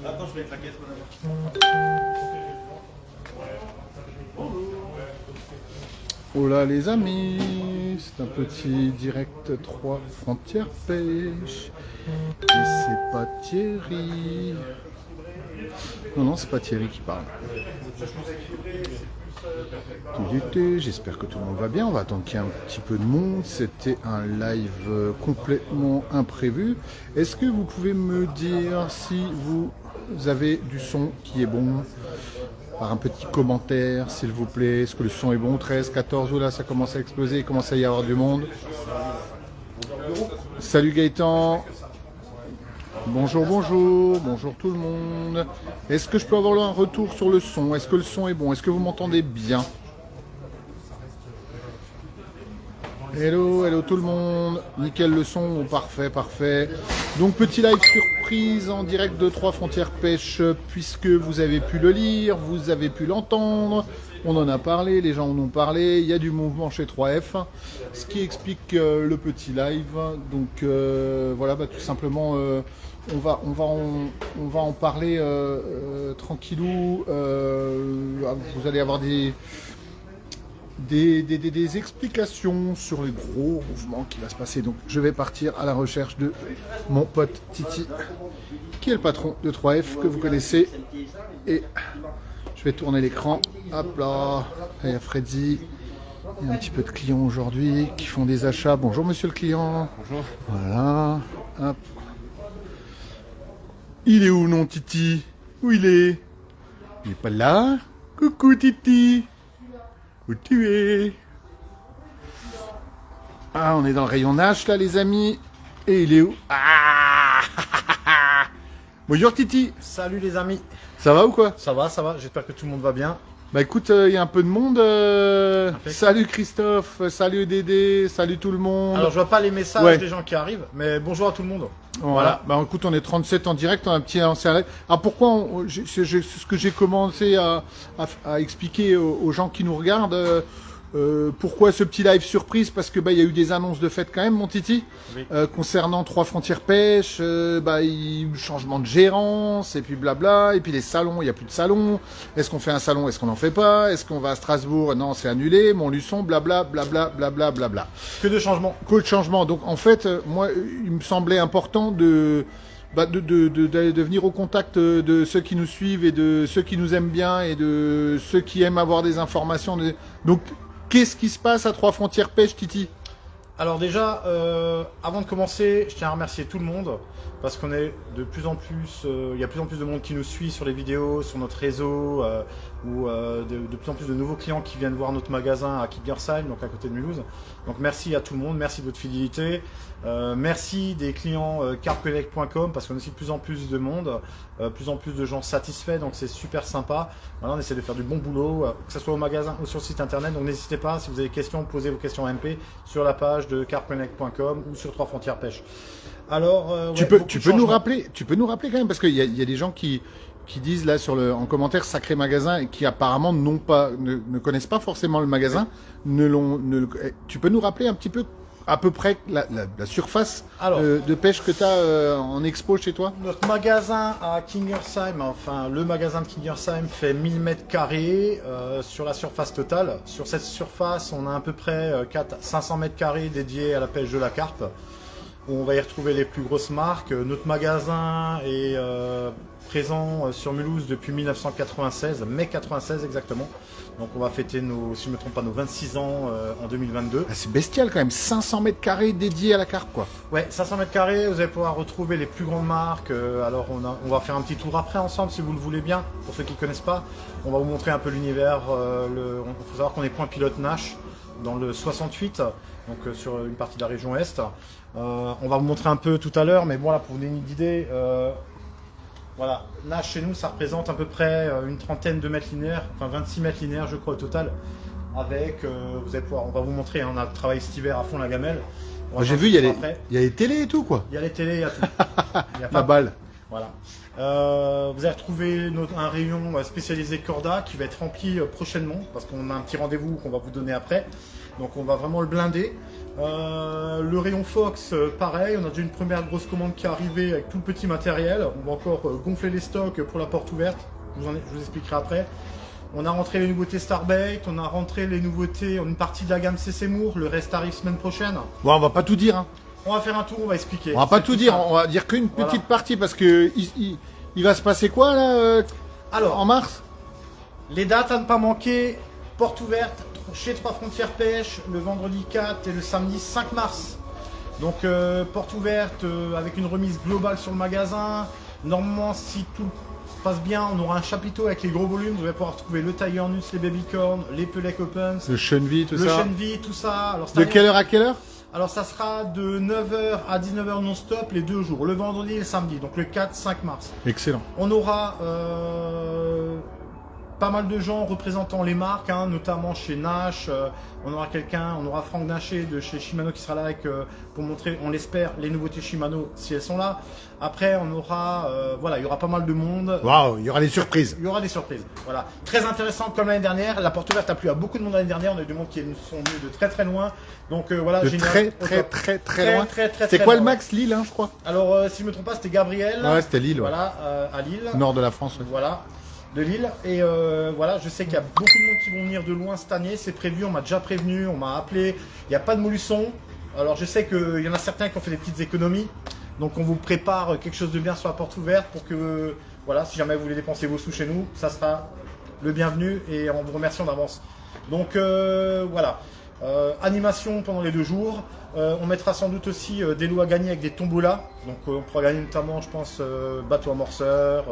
Attends, je vais claquer. Oh là les amis, c'est un petit direct 3 frontières pêche. Et c'est pas Thierry. Non, c'est pas Thierry qui parle. J'espère que tout le monde va bien. On va attendre qu'il y ait un petit peu de monde. C'était un live complètement imprévu. Est-ce que vous pouvez me dire si vous avez du son qui est bon? Par un petit commentaire, s'il vous plaît. Est-ce que le son est bon? 13, 14, oh là, ça commence à exploser. Il commence à y avoir du monde. Salut Gaëtan. Bonjour, bonjour. Bonjour tout le monde. Est-ce que je peux avoir un retour sur le son? Est-ce que le son est bon? Est-ce que vous m'entendez bien? Hello, hello tout le monde. Nickel le son, parfait, parfait. Donc petit live surprise en direct de 3 frontières pêche, puisque vous avez pu le lire, vous avez pu l'entendre. On en a parlé, les gens en ont parlé, il y a du mouvement chez 3F, ce qui explique le petit live. Donc voilà, tout simplement, on va en parler tranquillou. Vous allez avoir des explications sur les gros mouvements qui va se passer. Donc je vais partir à la recherche de mon pote Titi, qui est le patron de 3F, que vous connaissez. Et je vais tourner l'écran. Hop là, il y a Freddy. Il y a un petit peu de clients aujourd'hui qui font des achats. Bonjour monsieur le client. Bonjour. Voilà. Hop. Il est où non Titi? Où il est? Il est pas là? Coucou Titi. Où tu es? Ah, on est dans le rayon nage là les amis. Et il est où? Ah. Bonjour Titi. Salut les amis. Ça va ou quoi? Ça va, j'espère que tout le monde va bien. Bah écoute, il y a un peu de monde. Salut Christophe, salut Dédé, salut tout le monde. Alors je vois pas les messages Ouais. des gens qui arrivent, mais bonjour à tout le monde. Voilà. Bah écoute, on est 37 en direct, on a un petit ancien live. Alors pourquoi c'est ce que j'ai commencé à expliquer aux gens qui nous regardent. Pourquoi ce petit live surprise? Parce que il y a eu des annonces de fête quand même, mon Titi, Oui. concernant 3 frontières pêche, changement de gérance, et puis blabla, et puis les salons, il n'y a plus de salons. Est-ce qu'on fait un salon? Est-ce qu'on n'en fait pas? Est-ce qu'on va à Strasbourg? Non, c'est annulé. Montluçon, blabla, blabla, blabla, blabla. Que de changements. Que de changements. Donc en fait, moi, il me semblait important de venir au contact de ceux qui nous suivent et de ceux qui nous aiment bien et de ceux qui aiment avoir des informations. Donc, qu'est-ce qui se passe à 3 frontières pêche, Titi? Alors déjà, avant de commencer, je tiens à remercier tout le monde parce qu'on est de plus en plus, il y a de plus en plus de monde qui nous suit sur les vidéos, sur notre réseau, ou de plus en plus de nouveaux clients qui viennent voir notre magasin à Kingersheim, donc à côté de Mulhouse. Donc merci à tout le monde, merci de votre fidélité, merci des clients carpconnect.com parce qu'on a aussi de plus en plus de monde, plus en plus de gens satisfaits, donc c'est super sympa. Voilà, on essaie de faire du bon boulot, que ce soit au magasin ou sur le site internet. Donc n'hésitez pas, si vous avez des questions, posez vos questions MP sur la page de carpconnect.com ou sur 3 frontières pêche. Alors, tu peux nous rappeler quand même, parce qu'il y a des gens qui disent là en commentaire sacré magasin et qui apparemment ne connaissent pas forcément le magasin. Tu peux nous rappeler un petit peu à peu près la surface de pêche que tu as en expo chez toi? Notre magasin à Kingersheim, enfin le magasin de Kingersheim fait 1000 mètres carrés sur la surface totale. Sur cette surface, on a à peu près 500 mètres carrés dédiés à la pêche de la carpe. On va y retrouver les plus grosses marques. Notre magasin est présent sur Mulhouse depuis 1996, mai 96 exactement. Donc on va fêter si je ne me trompe pas, nos 26 ans en 2022. Ah, c'est bestial quand même, 500 mètres carrés dédiés à la carpe quoi. Ouais, 500 mètres carrés, vous allez pouvoir retrouver les plus grandes marques. Alors on va faire un petit tour après ensemble si vous le voulez bien. Pour ceux qui ne connaissent pas, on va vous montrer un peu l'univers. Il faut savoir qu'on est point pilote Nash dans le 68, donc sur une partie de la région Est. On va vous montrer un peu tout à l'heure, mais voilà, pour vous donner une idée, voilà, Nash chez nous, ça représente à peu près une trentaine de mètres linéaires, enfin 26 mètres linéaires je crois au total, avec, vous allez pouvoir, on va vous montrer, on a travaillé cet hiver à fond la gamelle. J'ai vu, il y a les télés et tout quoi. Il y a les télés, il y a tout. La balle. Voilà. Vous allez retrouver un rayon spécialisé Corda qui va être rempli prochainement parce qu'on a un petit rendez-vous qu'on va vous donner après. Donc on va vraiment le blinder. Le rayon Fox, pareil, on a déjà une première grosse commande qui est arrivée avec tout le petit matériel. On va encore gonfler les stocks pour la porte ouverte. Je vous expliquerai après. On a rentré les nouveautés Starbait, on a rentré les nouveautés, une partie de la gamme CC Moore, le reste arrive semaine prochaine. Bon, on va pas tout dire. Hein. On va faire un tour, on va expliquer. On va pas tout dire, on va dire qu'une petite partie parce que il va se passer quoi là alors, en mars? Les dates à ne pas manquer, porte ouverte chez 3 Frontières Pêche le vendredi 4 et le samedi 5 mars. Donc porte ouverte avec une remise globale sur le magasin. Normalement, si tout passe bien, on aura un chapiteau avec les gros volumes. Vous allez pouvoir trouver le Tiger Nuts, les Babycorn, les Pelec Opens, le Chenvi, tout ça. Le Chenvi, tout ça. Alors, de quelle heure à quelle heure? Alors ça sera de 9h à 19h non-stop les 2 jours, le vendredi et le samedi, donc le 4-5 mars. Excellent. On aura pas mal de gens représentant les marques, hein, notamment chez Nash. On aura Franck Naché de chez Shimano qui sera là avec, pour montrer, on l'espère, les nouveautés Shimano si elles sont là. Après, on aura, voilà, il y aura pas mal de monde. Waouh, il y aura des surprises. Il y aura des surprises. Voilà, très intéressant comme l'année dernière. La porte ouverte a plu à beaucoup de monde l'année dernière. On a eu du monde qui sont venus de très très loin. Donc voilà, de génial. très loin. C'est quoi loin. le max? Lille, hein, je crois. Alors, si je me trompe pas, c'était Gabriel. Ouais, c'était Lille. Voilà, à Lille. Nord de la France. Ouais. Voilà. De Lille et voilà, je sais qu'il y a beaucoup de monde qui vont venir de loin cette année, c'est prévu, on m'a déjà prévenu, on m'a appelé, il n'y a pas de molusson. Alors je sais qu'il y en a certains qui ont fait des petites économies, donc on vous prépare quelque chose de bien sur la porte ouverte pour que, voilà, si jamais vous voulez dépenser vos sous chez nous, ça sera le bienvenu et on vous remercie en avance. Donc voilà, animation pendant les 2 jours. On mettra sans doute aussi des lots à gagner avec des tombolas. Donc on pourra gagner notamment, je pense, bateau amorceur,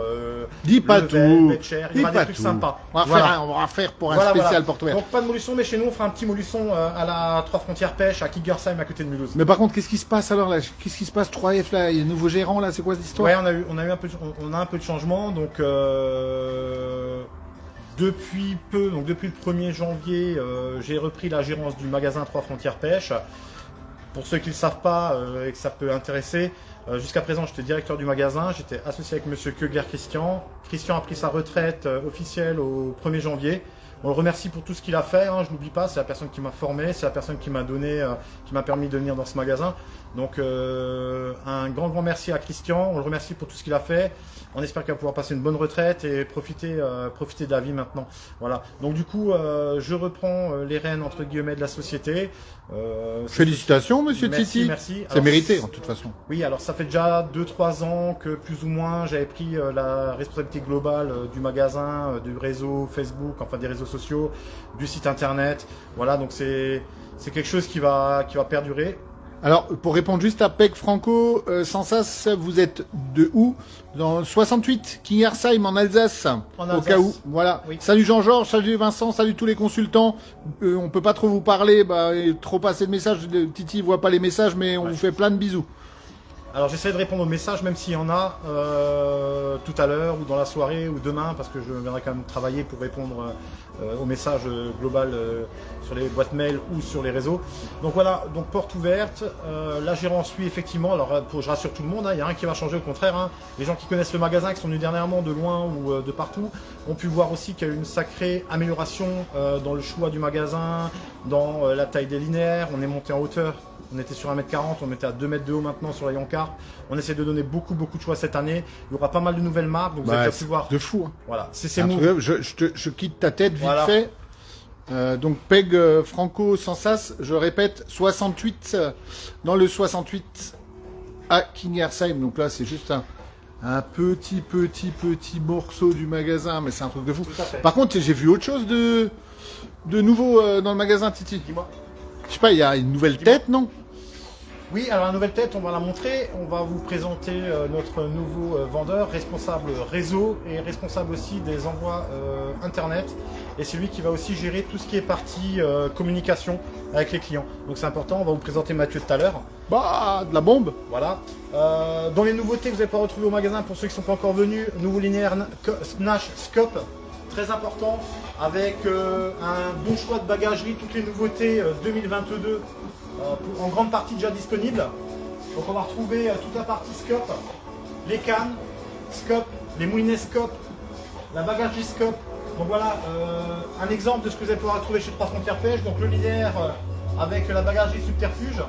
dis pas tout, il y aura des trucs sympas. On va faire pour un spécial porte ouverte. Donc pas de molusson, mais chez nous on fera un petit molusson à la 3 Frontières Pêche à Kigersheim à côté de Mulhouse. Mais par contre, qu'est-ce qui se passe alors là? Qu'est-ce qui se passe 3F là? Il y a un nouveau gérant là, c'est quoi cette histoire? Ouais, on a un peu de changement, donc depuis peu, donc depuis le 1er janvier, j'ai repris la gérance du magasin 3 Frontières Pêche. Pour ceux qui ne le savent pas et que ça peut intéresser, jusqu'à présent j'étais directeur du magasin, j'étais associé avec monsieur Kegler Christian. Christian a pris sa retraite officielle au 1er janvier. On le remercie pour tout ce qu'il a fait, hein, je n'oublie pas, c'est la personne qui m'a formé, c'est la personne qui m'a donné, qui m'a permis de venir dans ce magasin. Donc un grand merci à Christian, on le remercie pour tout ce qu'il a fait. On espère qu'il va pouvoir passer une bonne retraite et profiter de la vie maintenant. Voilà. Donc du coup, je reprends les rênes entre guillemets de la société. Félicitations, monsieur Titi. Merci. C'est mérité en toute façon. Oui, alors ça fait déjà 2-3 ans que plus ou moins j'avais pris la responsabilité globale du magasin, du réseau Facebook, enfin des réseaux sociaux, du site internet. Voilà, donc c'est quelque chose qui va perdurer. Alors, pour répondre juste à Peg Franco, Sansas, vous êtes de où? Dans le 68, Kingersheim, en Alsace. Au cas où, voilà. Oui. Salut Jean-Georges, salut Vincent, salut tous les consultants. On peut pas trop vous parler, trop passer de messages. Titi voit pas les messages, mais on vous fait plein de bisous. Alors j'essaie de répondre aux messages, même s'il y en a tout à l'heure ou dans la soirée ou demain, parce que je viendrai quand même travailler pour répondre aux messages global sur les boîtes mail ou sur les réseaux. Donc voilà, donc porte ouverte, la gérance suit effectivement, alors je rassure tout le monde, il n'y a rien qui va changer, au contraire. Hein. Les gens qui connaissent le magasin, qui sont venus dernièrement de loin ou de partout, ont pu voir aussi qu'il y a eu une sacrée amélioration dans le choix du magasin, dans la taille des linéaires, on est monté en hauteur. On était sur 1m40, on était à 2 mètres de haut maintenant sur la Yonkar. On essaie de donner beaucoup de choix cette année. Il y aura pas mal de nouvelles marques, donc vous allez pu voir. De fou. Hein. Voilà, c'est je quitte ta tête vite fait. Donc Peg Franco Sansas, je répète, 68 dans le 68 à Kingersheim. Donc là, c'est juste un petit morceau du magasin, mais c'est un truc de fou. Par contre, j'ai vu autre chose de nouveau dans le magasin, Titi. Dis-moi. Je sais pas, il y a une nouvelle tête, non? Oui, alors la nouvelle tête, on va la montrer. On va vous présenter notre nouveau vendeur, responsable réseau et responsable aussi des envois internet. Et c'est lui qui va aussi gérer tout ce qui est partie communication avec les clients. Donc c'est important, on va vous présenter Mathieu tout à l'heure. Bah, de la bombe. Voilà. Dans les nouveautés que vous n'avez pas retrouvées au magasin, pour ceux qui ne sont pas encore venus, nouveau linéaire Nash Scope, très important, avec un bon choix de bagagerie, toutes les nouveautés 2022. En grande partie déjà disponible. Donc on va retrouver toute la partie scope, les cannes, Scope, les moulinets Scope, la bagagerie Scope. Donc voilà, un exemple de ce que vous allez pouvoir trouver chez Trois Frontières Pêche. Donc le leader avec la bagagerie Subterfuge.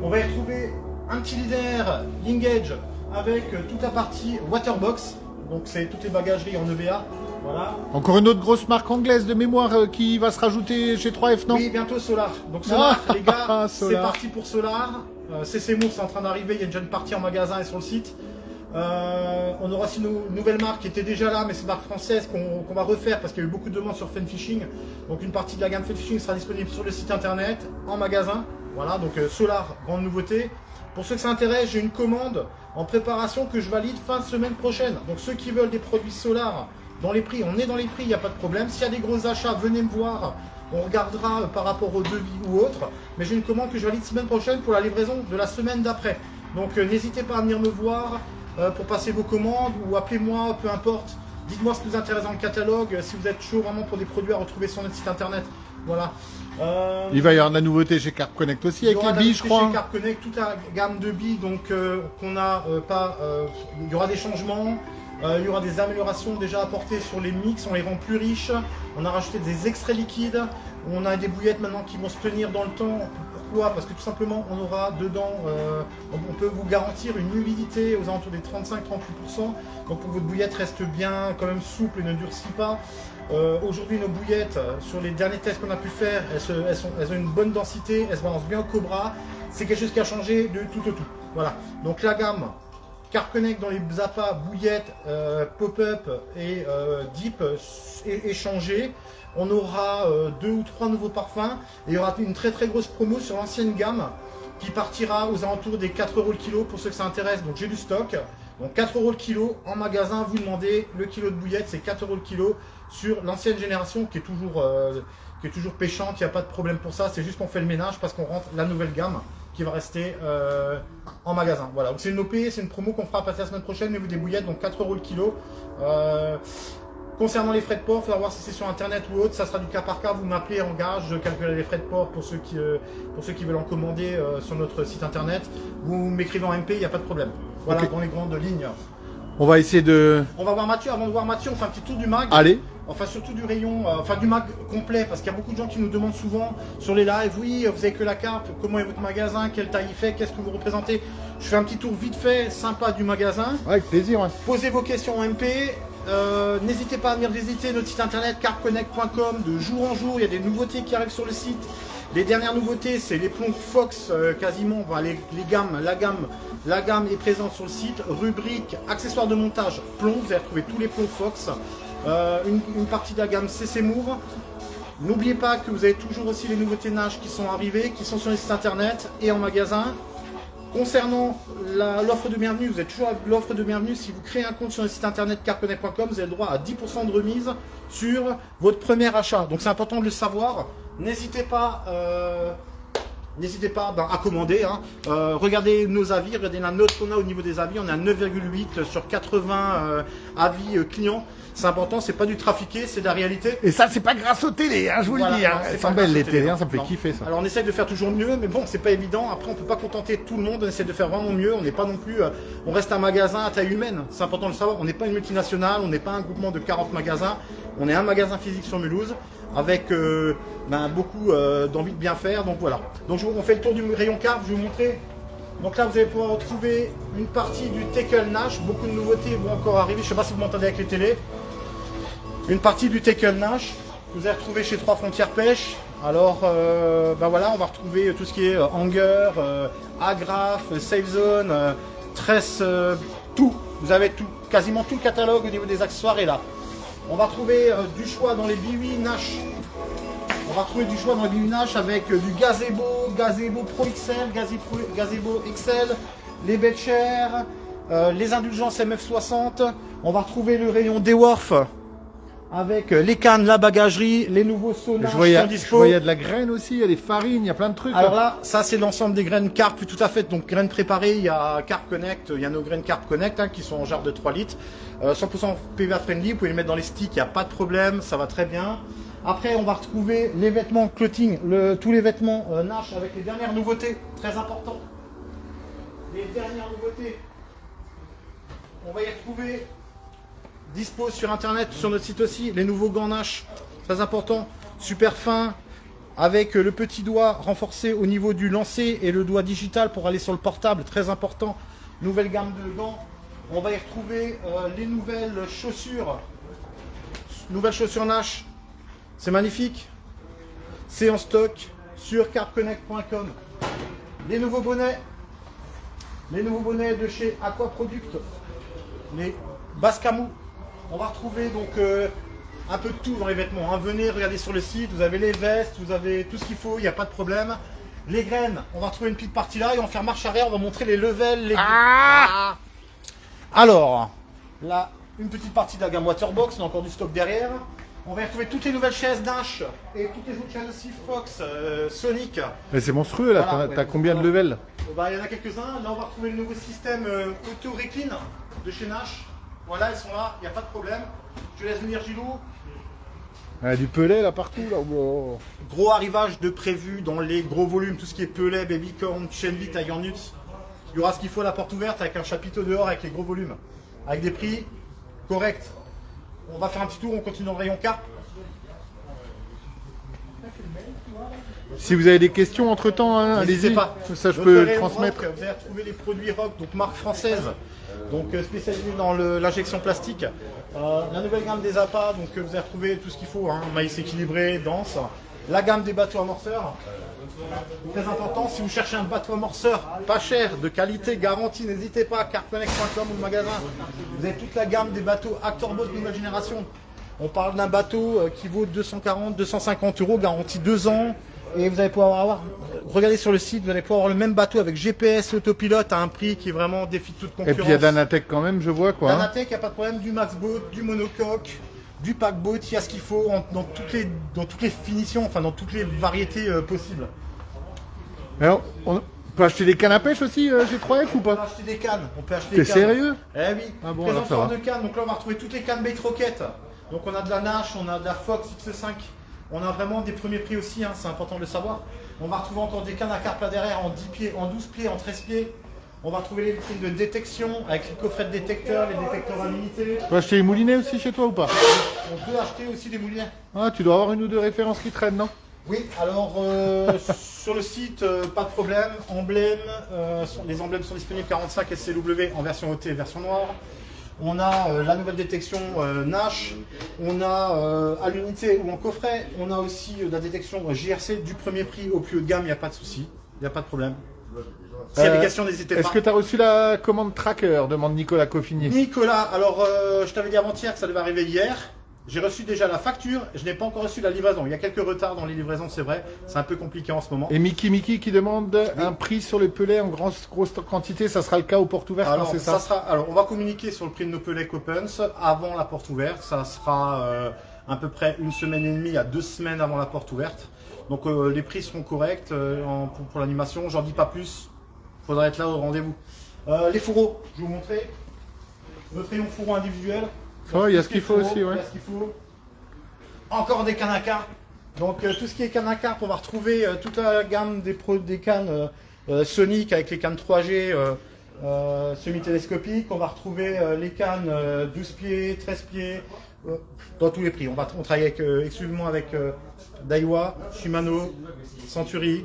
On va y trouver un petit leader Linkage avec toute la partie Waterbox. Donc c'est toutes les bagageries en EVA. Voilà. Encore une autre grosse marque anglaise de mémoire qui va se rajouter chez 3F, non? Oui, bientôt Solar. Donc Solar, les gars, c'est Solar. parti pour Solar. CC Moore, c'est en train d'arriver. Il y a déjà une partie en magasin et sur le site. On aura aussi une nouvelle marque qui était déjà là, mais c'est une marque française qu'on va refaire parce qu'il y a eu beaucoup de demandes sur Fun Fishing. Donc une partie de la gamme Fun Fishing sera disponible sur le site internet, en magasin. Voilà, donc Solar, grande nouveauté. Pour ceux que ça intéresse, j'ai une commande en préparation que je valide fin de semaine prochaine. Donc ceux qui veulent des produits Solar dans les prix, on est dans les prix, il n'y a pas de problème. S'il y a des gros achats, venez me voir. On regardera par rapport au devis ou autre. Mais j'ai une commande que je valide semaine prochaine pour la livraison de la semaine d'après. Donc n'hésitez pas à venir me voir pour passer vos commandes ou appelez-moi, peu importe. Dites-moi ce qui vous intéresse dans le catalogue, si vous êtes chaud vraiment pour des produits à retrouver sur notre site internet. Voilà. Il va y avoir de la nouveauté chez Carp Connect aussi avec les billes, je crois. Chez Carp Connect, toute la gamme de billes, donc qu'on a pas. Il y aura des changements. Il y aura des améliorations déjà apportées sur les mix, on les rend plus riches. On a rajouté des extraits liquides. On a des bouillettes maintenant qui vont se tenir dans le temps. Pourquoi? Parce que tout simplement, on aura dedans, on peut vous garantir une humidité aux alentours des 35-38%. Donc pour que votre bouillette reste bien, quand même souple et ne durcit pas. Aujourd'hui, nos bouillettes, sur les derniers tests qu'on a pu faire, elles ont une bonne densité, elles se balancent bien au Cobra. C'est quelque chose qui a changé de tout au tout. Voilà. Donc la gamme Carp Connect dans les appâts, bouillettes, pop-up et deep est changée. On aura 2 ou 3 nouveaux parfums et il y aura une très grosse promo sur l'ancienne gamme qui partira aux alentours des 4 € le kilo pour ceux que ça intéresse. Donc j'ai du stock. Donc 4 € le kilo en magasin, vous demandez le kilo de bouillettes, c'est 4 € le kilo sur l'ancienne génération qui est toujours pêchante, il n'y a pas de problème pour ça, c'est juste qu'on fait le ménage parce qu'on rentre la nouvelle gamme qui va rester en magasin. Voilà, donc c'est une OP, c'est une promo qu'on fera à partir de la semaine prochaine, mais vous des bouillettes, donc 4 € le kilo. Concernant les frais de port, il faudra voir si c'est sur internet ou autre, ça sera du cas par cas, vous m'appelez en gage, je calculerai les frais de port pour ceux qui veulent en commander sur notre site internet. Vous m'écrivez en MP, il n'y a pas de problème. Voilà, okay. Dans les grandes lignes. On va essayer de... On va voir Mathieu, avant de voir Mathieu, on fait un petit tour du mag. Allez. Enfin surtout du rayon, du mag complet, parce qu'il y a beaucoup de gens qui nous demandent souvent sur les lives, oui, vous avez que la carpe, comment est votre magasin, quelle taille il fait, qu'est-ce que vous représentez. Je fais un petit tour vite fait, sympa du magasin. Ouais, avec plaisir. Ouais. Posez vos questions en MP. N'hésitez pas à venir visiter notre site internet carpconnect.com de jour en jour, il y a des nouveautés qui arrivent sur le site. Les dernières nouveautés, c'est les plombs Fox, quasiment, les gammes, la gamme est présente sur le site. Rubrique accessoires de montage plomb, vous allez retrouver tous les plombs Fox. Une partie de la gamme CC Moore. N'oubliez pas que vous avez toujours aussi les nouveautés nage qui sont arrivées, qui sont sur les sites internet et en magasin. Concernant l'offre de bienvenue, vous êtes toujours avec l'offre de bienvenue. Si vous créez un compte sur le site internet carpconnect.com, vous avez le droit à 10% de remise sur votre premier achat. Donc c'est important de le savoir. N'hésitez pas à commander. Hein. Regardez nos avis, regardez la note qu'on a au niveau des avis. On a 9,8 sur 80 avis clients. C'est important, c'est pas du trafiqué, c'est de la réalité. Et ça, c'est pas grâce aux télé, hein, je vous le dis. Hein. Elles sont belles les télés, hein, ça me fait kiffer ça. Alors on essaie de faire toujours mieux, mais bon, c'est pas évident. Après, on peut pas contenter tout le monde, on essaie de faire vraiment mieux. On n'est pas non plus, on reste un magasin à taille humaine. C'est important de le savoir. On n'est pas une multinationale, on n'est pas un groupement de 40 magasins. On est un magasin physique sur Mulhouse avec beaucoup d'envie de bien faire. Donc voilà. Donc on fait le tour du rayon carpe, je vais vous montrer. Donc là, vous allez pouvoir retrouver une partie du tackle nash. Beaucoup de nouveautés vont encore arriver. Je sais pas si vous m'entendez avec les télés. Une partie du tackle nash que vous allez retrouver chez Trois Frontières Pêche. Alors, voilà, on va retrouver tout ce qui est hanger, agrafe, safe zone, tresse, tout. Vous avez tout, quasiment tout le catalogue au niveau des accessoires est là. On va retrouver du choix dans les B8 Nash. On va retrouver du choix dans les B8 Nash avec du Gazebo, Gazebo Pro XL, Gazebo XL, les Betcher, les indulgences MF60. On va retrouver le rayon Deworf avec les cannes, la bagagerie, les nouveaux sonars qui sont dispo. Je voyais de la graine aussi, il y a des farines, il y a plein de trucs. Alors là, ça c'est l'ensemble des graines Carp, tout à fait. Donc graines préparées, il y a Carp Connect, il y a nos graines Carp Connect qui sont en jarre de 3 litres. 100% PVA friendly, vous pouvez les mettre dans les sticks, il n'y a pas de problème, ça va très bien. Après, on va retrouver les vêtements clothing, tous les vêtements Nash avec les dernières nouveautés, très important. Les dernières nouveautés. on va y retrouver dispo sur internet, sur notre site aussi, les nouveaux gants Nash, très important, super fin, avec le petit doigt renforcé au niveau du lancer et le doigt digital pour aller sur le portable, très important. Nouvelle gamme de gants. On va y retrouver les nouvelles chaussures Nash, c'est magnifique, c'est en stock sur carpconnect.com. Les nouveaux bonnets de chez Aquaproduct, les Bascamou. On va retrouver donc un peu de tout dans les vêtements, hein. Venez regarder sur le site, vous avez les vestes, vous avez tout ce qu'il faut, il n'y a pas de problème. Les graines, on va retrouver une petite partie là et on va faire marche arrière, on va montrer les levels. Alors, là, une petite partie de la gamme Waterbox, on a encore du stock derrière. On va y retrouver toutes les nouvelles chaises Nash et toutes les autres chaises aussi Fox, Sonic. Mais c'est monstrueux là, Voilà, t'as combien de levels? Bah, il y en a quelques-uns. Là, on va retrouver le nouveau système auto-recline de chez Nash. Voilà, ils sont là, il n'y a pas de problème. Je te laisse venir, Gilou. Il y a du pellet là partout là. Oh. Gros arrivage de prévu dans les gros volumes, tout ce qui est pellet, babycorn, Chainvit, Tiger Nuts. Il y aura ce qu'il faut à la porte ouverte avec un chapiteau dehors avec les gros volumes. Avec des prix corrects. On va faire un petit tour, on continue dans le rayon carpe. Si vous avez des questions entre temps, hein, N'hésitez allez-y. pas. Ça je Notre peux rayon transmettre. Rock, vous allez retrouver les produits Rock, donc marque française, donc spécialisée dans l'injection plastique. La nouvelle gamme des appâts, donc vous allez retrouver tout ce qu'il faut, hein, maïs équilibré, dense. La gamme des bateaux amorceurs. Très important, si vous cherchez un bateau amorceur pas cher, de qualité, garantie, n'hésitez pas, carpconnect.com ou le magasin. Vous avez toute la gamme des bateaux Actorboat nouvelle génération. On parle d'un bateau qui vaut 240, 250 €, garantie 2 ans. Et vous allez pouvoir avoir, regardez sur le site, vous allez pouvoir avoir le même bateau avec GPS, autopilote à un prix qui est vraiment défie toute Et concurrence. puis il y a Danatec quand même, je vois quoi. Danatec, il n'y a pas de problème, du Maxboat, du monocoque, du paqueboat, il y a ce qu'il faut dans toutes les finitions, enfin dans toutes les variétés possibles. Alors, on peut acheter des cannes à pêche aussi, G3F ou On peut pas? acheter des cannes, on peut acheter T'es des cannes. sérieux? Eh oui, Ah bon, alors ça présentoir va. de cannes, donc là on va retrouver toutes les cannes Bait Rocket. Donc on a de la Nash, on a de la Fox X5, on a vraiment des premiers prix aussi, hein, c'est important de le savoir. On va retrouver encore des cannes à carpe là derrière en 10 pieds, en 12 pieds, en 13 pieds. On va retrouver les vitrines de détection avec les coffrets de détecteurs, les détecteurs à l'unité. Tu peux acheter les moulinets aussi chez toi ou pas? On peut acheter aussi des moulinets. Ah, tu dois avoir une ou deux références qui traînent, non? Oui, alors sur le site, pas de problème. Emblèmes, les emblèmes sont disponibles 45 SCW en version OT et version noire. On a la nouvelle détection Nash, on a à l'unité ou en coffret, on a aussi la détection JRC du premier prix au plus haut de gamme, il n'y a pas de souci, il n'y a pas de problème. S'il y a des questions, n'hésitez pas. Est-ce que tu as reçu la commande tracker? Demande Nicolas Coffinier. Nicolas, alors je t'avais dit avant-hier que ça devait arriver hier. J'ai reçu déjà la facture, je n'ai pas encore reçu la livraison. Il y a quelques retards dans les livraisons, c'est vrai. C'est un peu compliqué en ce moment. Et Mickey qui demande un prix sur les pelets en grosse quantité, ça sera le cas aux portes ouvertes, Alors, c'est ça? alors, on va communiquer sur le prix de nos pelets Coppens avant la porte ouverte. Ça sera à peu près 1 semaine et demie à 2 semaines avant la porte ouverte. Donc les prix seront corrects pour l'animation. J'en dis pas plus. Il faudra être là au rendez-vous. Les fourreaux, je vais vous montrer. Notre rayon fourreau individuel. Oh, il y a ce qu'il faut aussi, Il y ouais. a ce qu'il faut. Encore des cannes à carpe. Donc tout ce qui est canne à carpe, on va retrouver toute la gamme des cannes Sonic avec les cannes 3G semi-télescopiques. On va retrouver les cannes 12 pieds, 13 pieds, dans tous les prix. On travaille exclusivement avec Daiwa, Shimano, Century,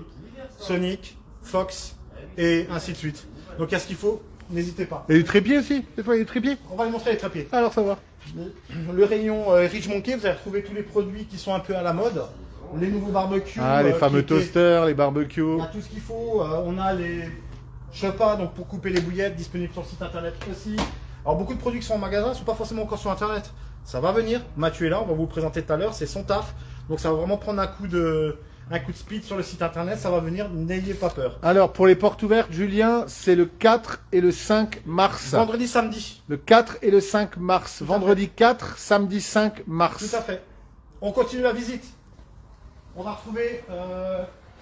Sonic, Fox et ainsi de suite. Donc il y a ce qu'il faut, n'hésitez pas. Et du trépied aussi? Des fois il y a du trépied? On va les montrer les trépieds. Alors ça va. Le rayon Rich Monkey, vous allez retrouver tous les produits qui sont un peu à la mode. Les nouveaux barbecues. Ah, les fameux qui étaient- toasters, les barbecues. On a tout ce qu'il faut. On a les Chopa, donc pour couper les bouillettes, disponibles sur le site internet aussi. Alors beaucoup de produits qui sont en magasin ne sont pas forcément encore sur internet. Ça va venir. Mathieu est là, on va vous le présenter tout à l'heure. C'est son taf. Donc ça va vraiment prendre un coup de speed sur le site internet. Ça va venir. N'ayez pas peur. Alors pour les portes ouvertes, Julien, c'est le 4 et le 5 mars. Vendredi, samedi. Le 4 et le 5 mars. à Vendredi 4, samedi 5 mars. Tout à fait. On continue la visite. On va retrouver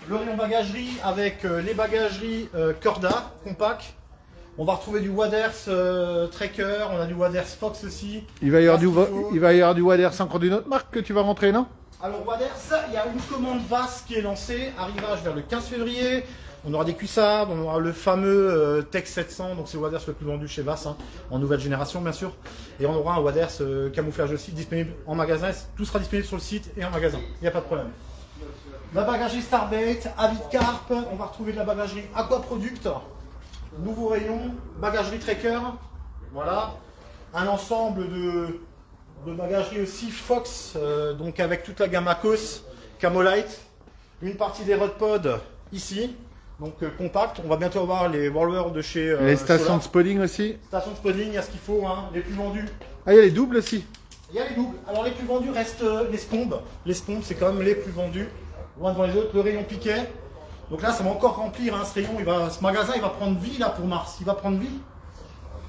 le rayon bagagerie avec les bagageries Corda, compact. On va retrouver du Waders Trekker, on a du Waders Fox aussi. Il va y avoir Parce qu'il faut- il va y avoir du Waders encore d'une autre marque que tu vas rentrer, non? Alors Waders, il y a une commande VAS qui est lancée, arrivage vers le 15 février. On aura des cuissardes, on aura le fameux Tech 700, donc c'est le Waders le plus vendu chez Vass, hein, en nouvelle génération bien sûr. Et on aura un Waders camouflage aussi disponible en magasin. Tout sera disponible sur le site et en magasin, il n'y a pas de problème. La bagagerie Starbait, Avid Carp, on va retrouver de la bagagerie Aquaproduct, nouveau rayon, bagagerie Trekker, voilà. Un ensemble de bagagerie aussi Fox, donc avec toute la gamme Akos, Camolite, une partie des Rodpod ici, donc compact. On va bientôt avoir les Warlord de chez Les stations Solar. de spotting aussi. Stations de spotting, il y a ce qu'il faut, hein, les plus vendus. Ah, il y a les doubles aussi. Il y a les doubles. Alors les plus vendus restent les Spombes. Les Spombes, c'est quand même les plus vendus. Loin devant les autres, le rayon piquet. Donc là, ça va encore remplir, hein, ce rayon. Ce magasin, il va prendre vie là pour mars. Il va prendre vie.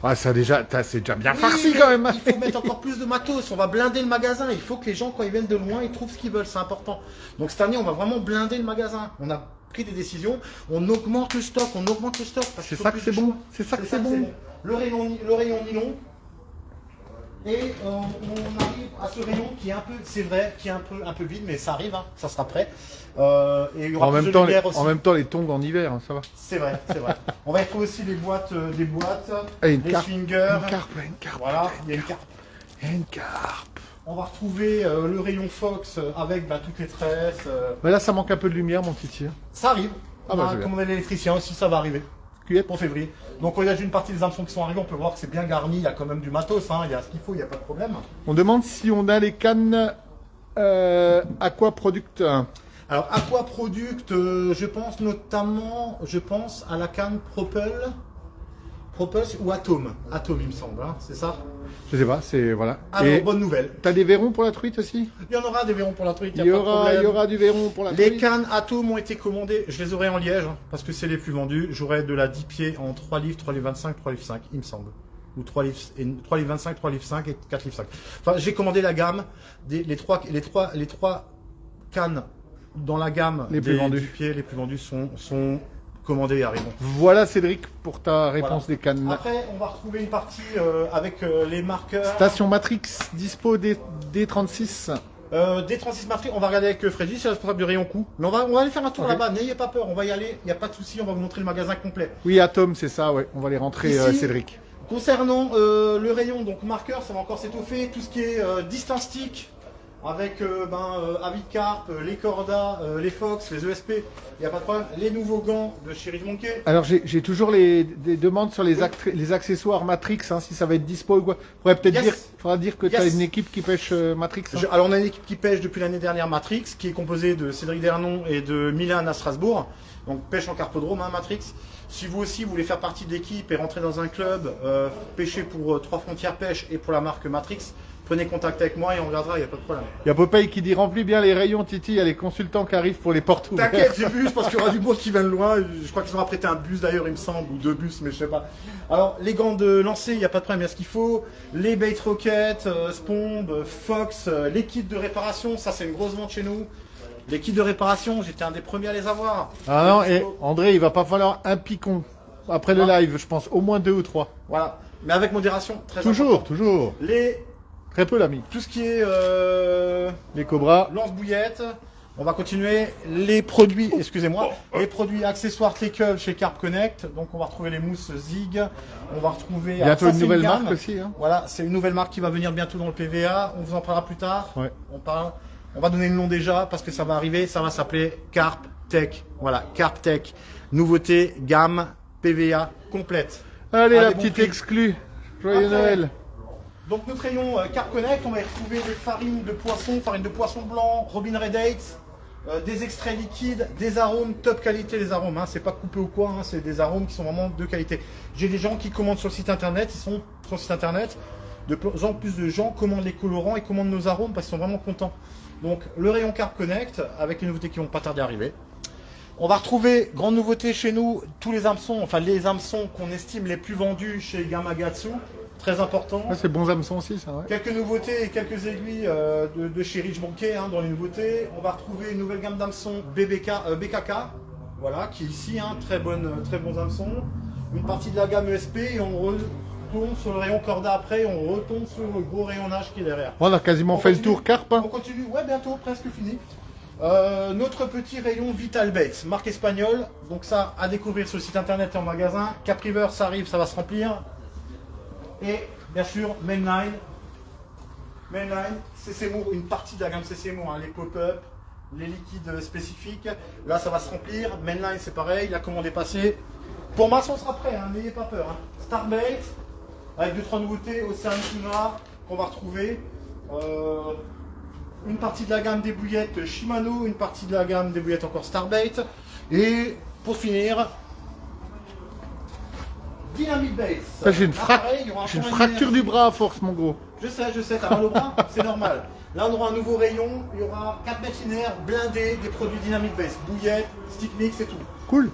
Ah, ça déjà, c'est déjà bien Oui, farci mais quand même. il faut mettre encore plus de matos. On va blinder le magasin. Il faut que les gens, quand ils viennent de loin, ils trouvent ce qu'ils veulent. C'est important. Donc cette année, on va vraiment blinder le magasin. On a pris des décisions. On augmente le stock. On augmente le stock. C'est ça que c'est bon. C'est ça que c'est bon. Le rayon nylon. Et on arrive à ce rayon qui est un peu, c'est vrai, qui est un peu vide, mais ça arrive, hein, ça sera prêt. Et il y aura En plus même, de temps, lumière aussi. en même temps, les tongs en hiver, hein, ça va. C'est vrai, c'est vrai. On va y retrouver aussi des boîtes, Et une des carpe. swingers. Une carpe. Voilà, il y a une carpe. Une carpe. On va retrouver le rayon Fox avec toutes les tresses. Mais là, ça manque un peu de lumière, mon titi. Ça arrive. Ah On bah, a je vais. commandé l'électricien aussi, ça va arriver. Cuillette. Pour février. Donc on a déjà une partie des hameçons qui sont arrivés, on peut voir que c'est bien garni, il y a quand même du matos, hein, il y a ce qu'il faut, il n'y a pas de problème. On demande si on a les cannes Aquaproduct. Alors Aquaproduct, je pense à la canne Propel ou Atom, il me semble, hein, c'est ça. Je sais pas, c'est voilà. Alors Et bonne nouvelle, t'as des verrons pour la truite aussi? il y en aura des verrons pour la truite, Il y aura du verron pour la Les truite. cannes Atom ont été commandées, je les aurai en liège, hein, parce que c'est les plus vendus. J'aurai de la 10 pieds en 3 livres, 3 livres 25, 3 livres 5, il me semble. Ou 3 livres 25, 3 livres 5 et 4 livres 5. Enfin, j'ai commandé la gamme, les trois cannes dans la gamme Les plus vendus. 10 pieds, les plus vendus sont commandés et arrivent. Voilà Cédric pour ta réponse Voilà. des cannes. Après, on va retrouver une partie avec les marqueurs. Station Matrix, dispo D36. D36 Matrix, on va regarder avec Freddy, c'est le responsable du rayon coup. Mais on va aller faire un tour Ok. là-bas, n'ayez pas peur, on va y aller, il n'y a pas de souci, on va vous montrer le magasin complet. Oui, Atom, c'est ça, ouais. On va les rentrer, Ici, Cédric. Concernant le rayon, donc marqueur, ça va encore s'étoffer, tout ce qui est distance stick, avec Avid Carp, les Corda, les Fox, les ESP, il n'y a pas de problème. Les nouveaux gants de chez Rich Monkey. Alors j'ai toujours des demandes sur les accessoires Matrix, hein, si ça va être dispo ou quoi. Faudra dire que tu as Yes. une équipe qui pêche Matrix. Hein. Alors on a une équipe qui pêche depuis l'année dernière Matrix, qui est composée de Cédric Dernon et de Milan à Strasbourg. Donc pêche en carpodrome, hein, Matrix. Si vous aussi vous voulez faire partie de l'équipe et rentrer dans un club, pêcher pour 3 frontières pêche et pour la marque Matrix, prenez contact avec moi et on regardera, il n'y a pas de problème. Il y a Popeye qui dit remplis bien les rayons, Titi. Il y a les consultants qui arrivent pour les portes ouvertes. T'inquiète, j'ai vu, je pense qu'il y aura du monde qui vient de loin. Je crois qu'ils ont apprêté un bus d'ailleurs, il me semble, ou 2 bus, mais je sais pas. Alors, les gants de lancer, il n'y a pas de problème, il y a ce qu'il faut. Les bait rockets, Spomb, Fox, les kits de réparation, ça c'est une grosse vente chez nous. Les kits de réparation, j'étais un des premiers à les avoir. Ah non, et André, il va pas falloir un picon après le live, je pense, au moins 2 ou 3. Voilà, mais avec modération, très Toujours, important. toujours. Très peu l'ami. Tout ce qui est Les cobras. lance-bouillette. On va continuer les produits, excusez-moi, les produits accessoires Tackle chez Carp Connect. Donc on va retrouver les mousses Zig. On va retrouver Bientôt alors, une ça, c'est nouvelle gamme. marque aussi. Hein. Voilà, c'est une nouvelle marque qui va venir bientôt dans le PVA. On vous en parlera plus tard. Ouais. On va donner le nom déjà parce que ça va arriver. Ça va s'appeler Carp Tech. Voilà, Carp Tech. Nouveauté, gamme, PVA complète. Allez, Ah, la des bons petite prix. exclue. Joyeux Après, Noël. Donc notre rayon Carp Connect, on va y retrouver des farine de poisson blanc, Robin Red 8, des extraits liquides, des arômes, top qualité les arômes, hein, c'est pas coupé ou quoi, hein, c'est des arômes qui sont vraiment de qualité. J'ai des gens qui commandent sur le site internet, ils sont sur le site internet, de plus en plus de gens commandent les colorants et commandent nos arômes parce qu'ils sont vraiment contents. Donc le rayon Carp Connect, avec les nouveautés qui vont pas tarder à arriver. On va retrouver, grande nouveauté chez nous, tous les hameçons, enfin les hameçons qu'on estime les plus vendus chez Gamakatsu, très important. Ah, c'est bons hameçons aussi, ça, ouais. Quelques nouveautés et quelques aiguilles de chez Rich Monkey hein, dans les nouveautés. On va retrouver une nouvelle gamme d'hameçons BKK, voilà, qui est ici, hein, très bons hameçons. Une partie de la gamme ESP et on retourne sur le rayon Corda après, et on retombe sur le gros rayonnage qui est derrière. On a quasiment On fait continue. le tour carpe. Hein. On continue, ouais bientôt, presque fini. Notre petit rayon Vital Baits, marque espagnole. Donc ça, à découvrir sur le site internet et en magasin. Capriver, ça arrive, ça va se remplir. Et bien sûr, Mainline. Mainline, CC-Moore, une partie de la gamme CC-Moore, hein, les pop-up, les liquides spécifiques. Là, ça va se remplir. Mainline, c'est pareil, la commande est passée. Pour mars, on sera prêt, hein, n'ayez pas peur. Hein. Starbait, avec 2-3 nouveautés, Océan Tuna, qu'on va retrouver. Une partie de la gamme des bouillettes Shimano, une partie de la gamme des bouillettes encore Starbait. Et pour finir, Dynamic Baits. J'ai une fracture du bras à force, mon gros. Je sais, t'as mal au bras, c'est normal. Là, on aura un nouveau rayon, il y aura 4 mètres linéaires blindés des produits Dynamic Baits, bouillettes, stick mix et tout. Cool.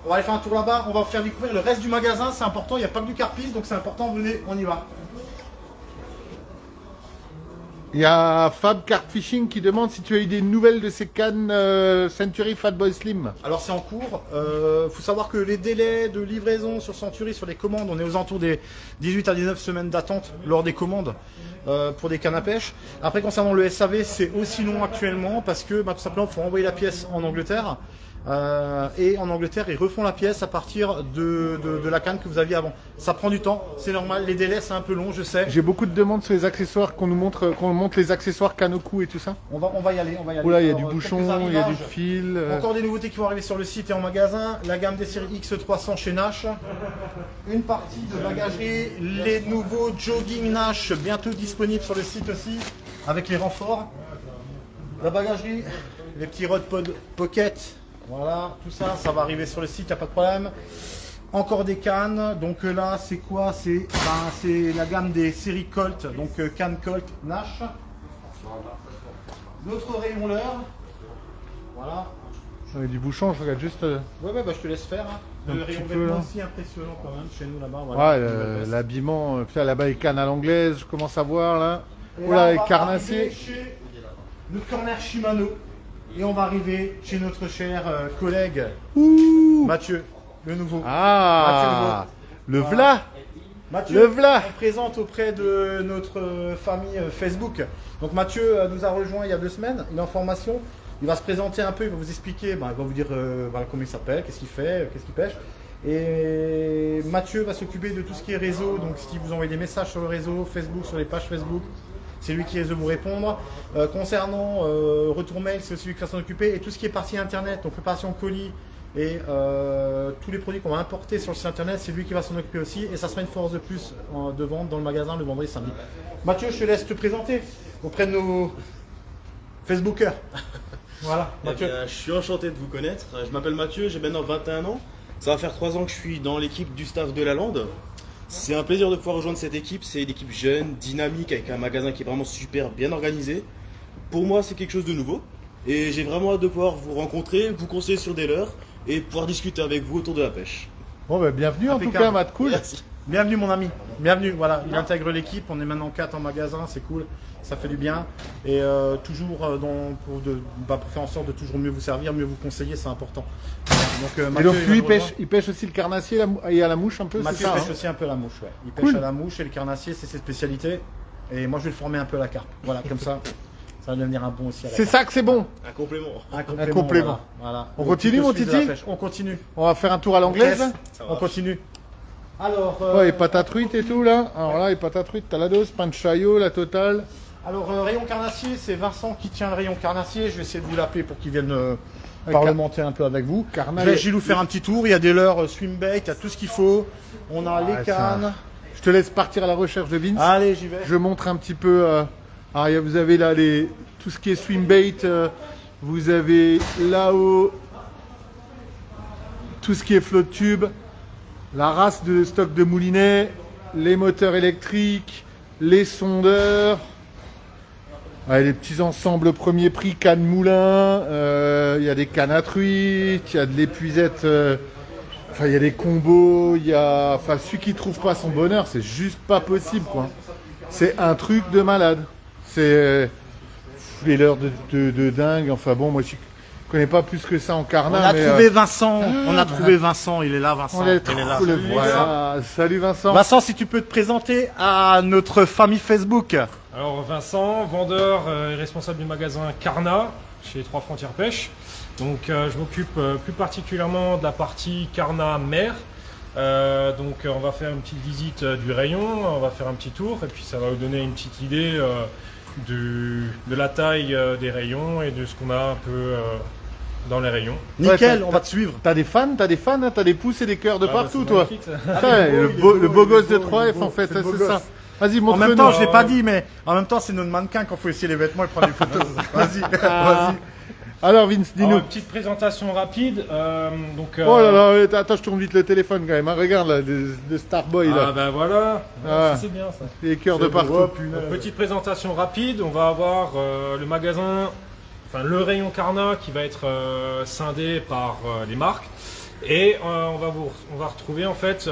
On va aller faire un tour là-bas, on va vous faire découvrir le reste du magasin, c'est important, il n'y a pas que du carpiste, donc c'est important, venez, on y va. Il y a Fab Carpfishing qui demande si tu as eu des nouvelles de ces cannes Century Fatboy Slim. Alors c'est en cours, faut savoir que les délais de livraison sur Century, sur les commandes, on est aux alentours des 18 à 19 semaines d'attente lors des commandes pour des cannes à pêche. Après concernant le SAV, c'est aussi long actuellement parce que tout simplement il faut envoyer la pièce en Angleterre. Et en Angleterre, ils refont la pièce à partir de la canne que vous aviez avant. Ça prend du temps, c'est normal, les délais c'est un peu long, je sais. J'ai beaucoup de demandes sur les accessoires, qu'on nous montre les accessoires Kanoku et tout ça. On va y aller, Oh là, il y a du bouchon, il y a du fil. Encore des nouveautés qui vont arriver sur le site et en magasin. La gamme des séries X300 chez Nash. Une partie de bagagerie, les nouveaux jogging Nash bientôt disponibles sur le site aussi, avec les renforts. La bagagerie, les petits Rod Pocket. Voilà, tout ça, ça va arriver sur le site, il n'y a pas de problème. Encore des cannes, donc là c'est quoi? C'est la gamme des séries Colt, donc canne Colt Nash. Notre rayon leurre, voilà. J'en ai du bouchon, je regarde juste. Ouais, bah, je te laisse faire. Hein. Le rayon vêtements aussi impressionnant quand même chez nous là-bas. Voilà. Ouais, l'habillement, putain là-bas les cannes à l'anglaise, je commence à voir là. Oh là, les carnassiers. Chez le corner Shimano. Et on va arriver chez notre cher collègue Mathieu, le nouveau. Ah, Mathieu, le v'là. Mathieu, le v'là. on présente auprès de notre famille Facebook. Donc Mathieu nous a rejoint il y a 2 semaines, il est en formation. Il va se présenter un peu, il va vous expliquer, il va vous dire voilà, comment il s'appelle, qu'est-ce qu'il fait, qu'est-ce qu'il pêche. Et Mathieu va s'occuper de tout ce qui est réseau, donc si vous envoyez des messages sur le réseau, Facebook, sur les pages Facebook, c'est lui qui risque de vous répondre. Concernant retour mail, c'est aussi lui qui va s'en occuper. Et tout ce qui est partie internet, donc préparation colis et tous les produits qu'on va importer sur le site internet, c'est lui qui va s'en occuper aussi. Et ça sera une force de plus de vente dans le magasin le vendredi samedi. Mathieu, je te laisse te présenter auprès de nos Facebookers. Voilà, Mathieu. Eh bien, je suis enchanté de vous connaître. Je m'appelle Mathieu, j'ai maintenant 21 ans. Ça va faire 3 ans que je suis dans l'équipe du staff de la Lande. C'est un plaisir de pouvoir rejoindre cette équipe. C'est une équipe jeune, dynamique, avec un magasin qui est vraiment super bien organisé. Pour moi, c'est quelque chose de nouveau. Et j'ai vraiment hâte de pouvoir vous rencontrer, vous conseiller sur des leurres et pouvoir discuter avec vous autour de la pêche. Bon, bah, bienvenue en tout cas, Matt. Cool. Merci. Bienvenue mon ami, bienvenue, voilà, il intègre l'équipe, on est maintenant 4 en magasin, c'est cool, ça fait du bien. Et toujours pour faire en sorte de toujours mieux vous servir, mieux vous conseiller, c'est important. Donc, Mathieu, et donc lui, il pêche aussi le carnassier et à la mouche un peu, Mathieu ça, pêche aussi un peu à la mouche, ouais. Il pêche cool. à la mouche et le carnassier, c'est ses spécialités. Et moi je vais le former un peu à la carpe, voilà, comme ça, ça va devenir un bon aussi à la C'est carpe. ça que c'est bon. Un complément. Un complément. Voilà. On continue mon Titi? On continue. On va faire un tour à l'anglaise. On continue. Alors, ouais, les pâtes à truite et tout là. Alors là, les pâtes à truite, t'as la dose, pain de chaillot, la totale. Alors, rayon carnassier, c'est Vincent qui tient le rayon carnassier. Je vais essayer de vous l'appeler pour qu'il vienne parlementer un peu avec vous. Je vais Gilou faire un petit tour. Il y a des leurres swimbait, il y a tout ce qu'il faut. On a les cannes. Je te laisse partir à la recherche de Vince. Allez, j'y vais. Je montre un petit peu. Alors, vous avez là tout ce qui est swimbait. Vous avez là-haut tout ce qui est flotte tube. La race de stock de moulinet, les moteurs électriques, les sondeurs, ouais, les petits ensembles premier prix, cannes moulin, il y a des cannes à truite, il y a de l'épuisette, enfin il y a des combos, il y a, enfin celui qui trouve pas son bonheur, c'est juste pas possible quoi. C'est un truc de malade. C'est les leurres de dingue. Enfin bon, moi Je connais pas plus que ça en On carnat. a mais, trouvé Vincent. On a trouvé Vincent. Il est là, Vincent. on est Il est là. trop le voilà. Salut Vincent. Vincent, si tu peux te présenter à notre famille Facebook. Alors Vincent, vendeur et responsable du magasin Carnat chez Trois Frontières Pêche. Donc je m'occupe plus particulièrement de la partie Carnat mer. Donc on va faire une petite visite du rayon, on va faire un petit tour et puis ça va vous donner une petite idée de la taille des rayons et de ce qu'on a un peu dans les rayons. Nickel, Ouais, on va te suivre. T'as des fans, hein, t'as des pouces et des cœurs de Ah, partout, c'est toi. magnifique, ça. Ouais, le beau gosse de 3F en fait, c'est le beau c'est ça. gosse. Vas-y, En montre-nous. même temps, je l'ai pas dit, mais en même temps, c'est notre mannequin quand faut essayer les vêtements et prendre des photos. Vas-y, vas-y. Alors Vince, Alors, dis-nous. une petite présentation rapide. Oh là là, attends, je tourne vite le téléphone quand même. Hein. Regarde là, le Starboy Ah là. ben voilà, Ah. c'est bien ça. Les cœurs de C'est beau, partout. oh, punaise. Donc, petite présentation rapide, on va avoir le magasin, enfin le rayon Carnat qui va être scindé par les marques et on va retrouver en fait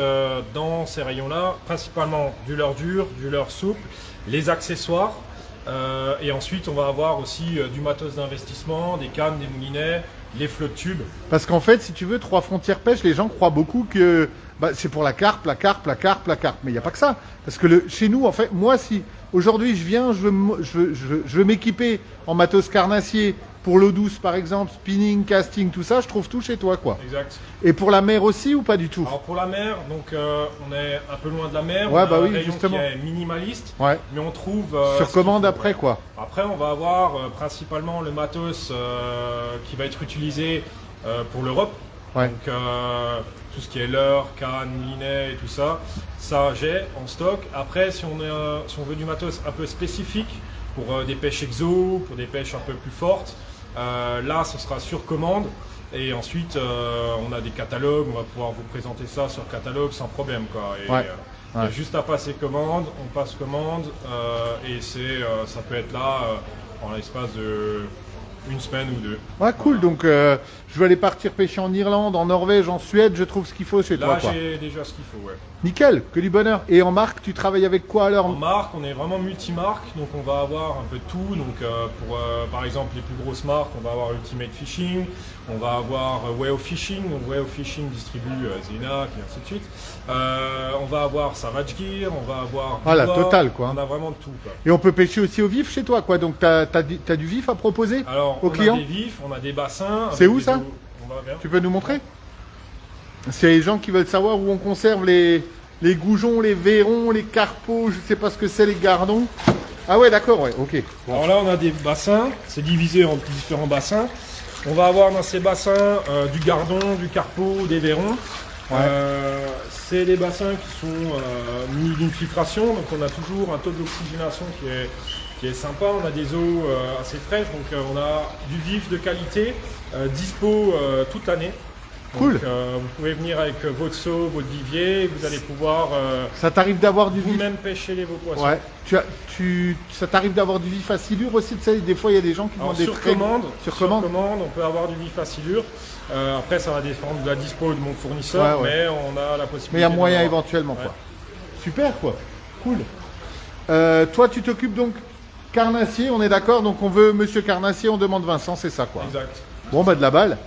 dans ces rayons-là principalement du leurre dur, du leurre souple, les accessoires et ensuite on va avoir aussi du matos d'investissement, des cannes, des moulinets, les flottes tubes. Parce qu'en fait, si tu veux, Trois Frontières Pêche, les gens croient beaucoup que bah, c'est pour la carpe, la carpe, la carpe, la carpe. Mais il n'y a pas que ça. Parce que chez nous, en fait, moi, si aujourd'hui je viens, je veux m'équiper en matos carnassier pour l'eau douce, par exemple, spinning, casting, tout ça, je trouve tout chez toi, quoi. Exact. Et pour la mer aussi ou pas du tout? Alors pour la mer, donc on est un peu loin de la mer, Ouais, on a bah un oui, rayon justement. qui est minimaliste, Ouais. mais on trouve Sur ce qu'il commande faut, après, ouais. quoi. Après, on va avoir principalement le matos qui va être utilisé pour l'Europe. Ouais. Donc tout ce qui est leurre, canne, moulinet et tout ça, ça j'ai en stock. Après, si on veut du matos un peu spécifique pour des pêches exo, pour des pêches un peu plus fortes, là ce sera sur commande. Et ensuite, on a des catalogues, on va pouvoir vous présenter ça sur catalogue sans problème, quoi. Et, Ouais. il y a Ouais. juste à passer commande, on passe commande et ça peut être là en l'espace de une semaine ou deux. Ouais, cool. Donc, je vais aller partir pêcher en Irlande, en Norvège, en Suède. Je trouve ce qu'il faut chez toi, Là, quoi. j'ai déjà ce qu'il faut, ouais. Nickel, que du bonheur. Et en marque, tu travailles avec quoi alors? En marque, on est vraiment multimarque, donc on va avoir un peu de tout. Donc pour par exemple les plus grosses marques, on va avoir Ultimate Fishing, on va avoir Way of Fishing, donc Way of Fishing distribue Zena, et ainsi de suite. On va avoir Savage Gear, on va avoir Ah, la Biwa, totale, quoi. On a vraiment de tout, quoi. Et on peut pêcher aussi au vif chez toi, quoi. Donc, t'as du vif à proposer Alors aux on clients? a des vifs, on a des bassins. C'est avec où, des ça eaux- On va vers. Tu peux nous montrer? C'est les gens qui veulent savoir où on conserve les goujons, les vairons, les carpeaux, je sais pas ce que c'est, les gardons. Ah ouais, d'accord, ouais, ok. Alors là, on a des bassins, c'est divisé en différents bassins. On va avoir dans ces bassins du gardon, du carpeau, des vairons. Ouais. C'est des bassins qui sont munis d'une filtration, donc on a toujours un taux d'oxygénation qui est sympa. On a des eaux assez fraîches, donc on a du vif de qualité, dispo toute l'année. Cool. Donc, vous pouvez venir avec votre seau, votre vivier, et vous allez pouvoir Ça t'arrive d'avoir du vif? vous-même pêcher vos poissons. Ouais. Ça t'arrive d'avoir du vif à silure aussi, tu sais, des fois il y a des gens qui Alors, demandent des sur très- commande, Sur commande. on peut avoir du vif à silure. Après, ça va dépendre de la dispo de mon fournisseur, Ouais, ouais. mais on a la possibilité. Mais il y a moyen d'en avoir. éventuellement, Ouais. quoi. Super, quoi. Cool. Toi, tu t'occupes donc Carnassier, on est d'accord? Donc on veut Monsieur Carnassier, on demande Vincent, c'est ça, quoi. Exact. Bon, bah de la balle.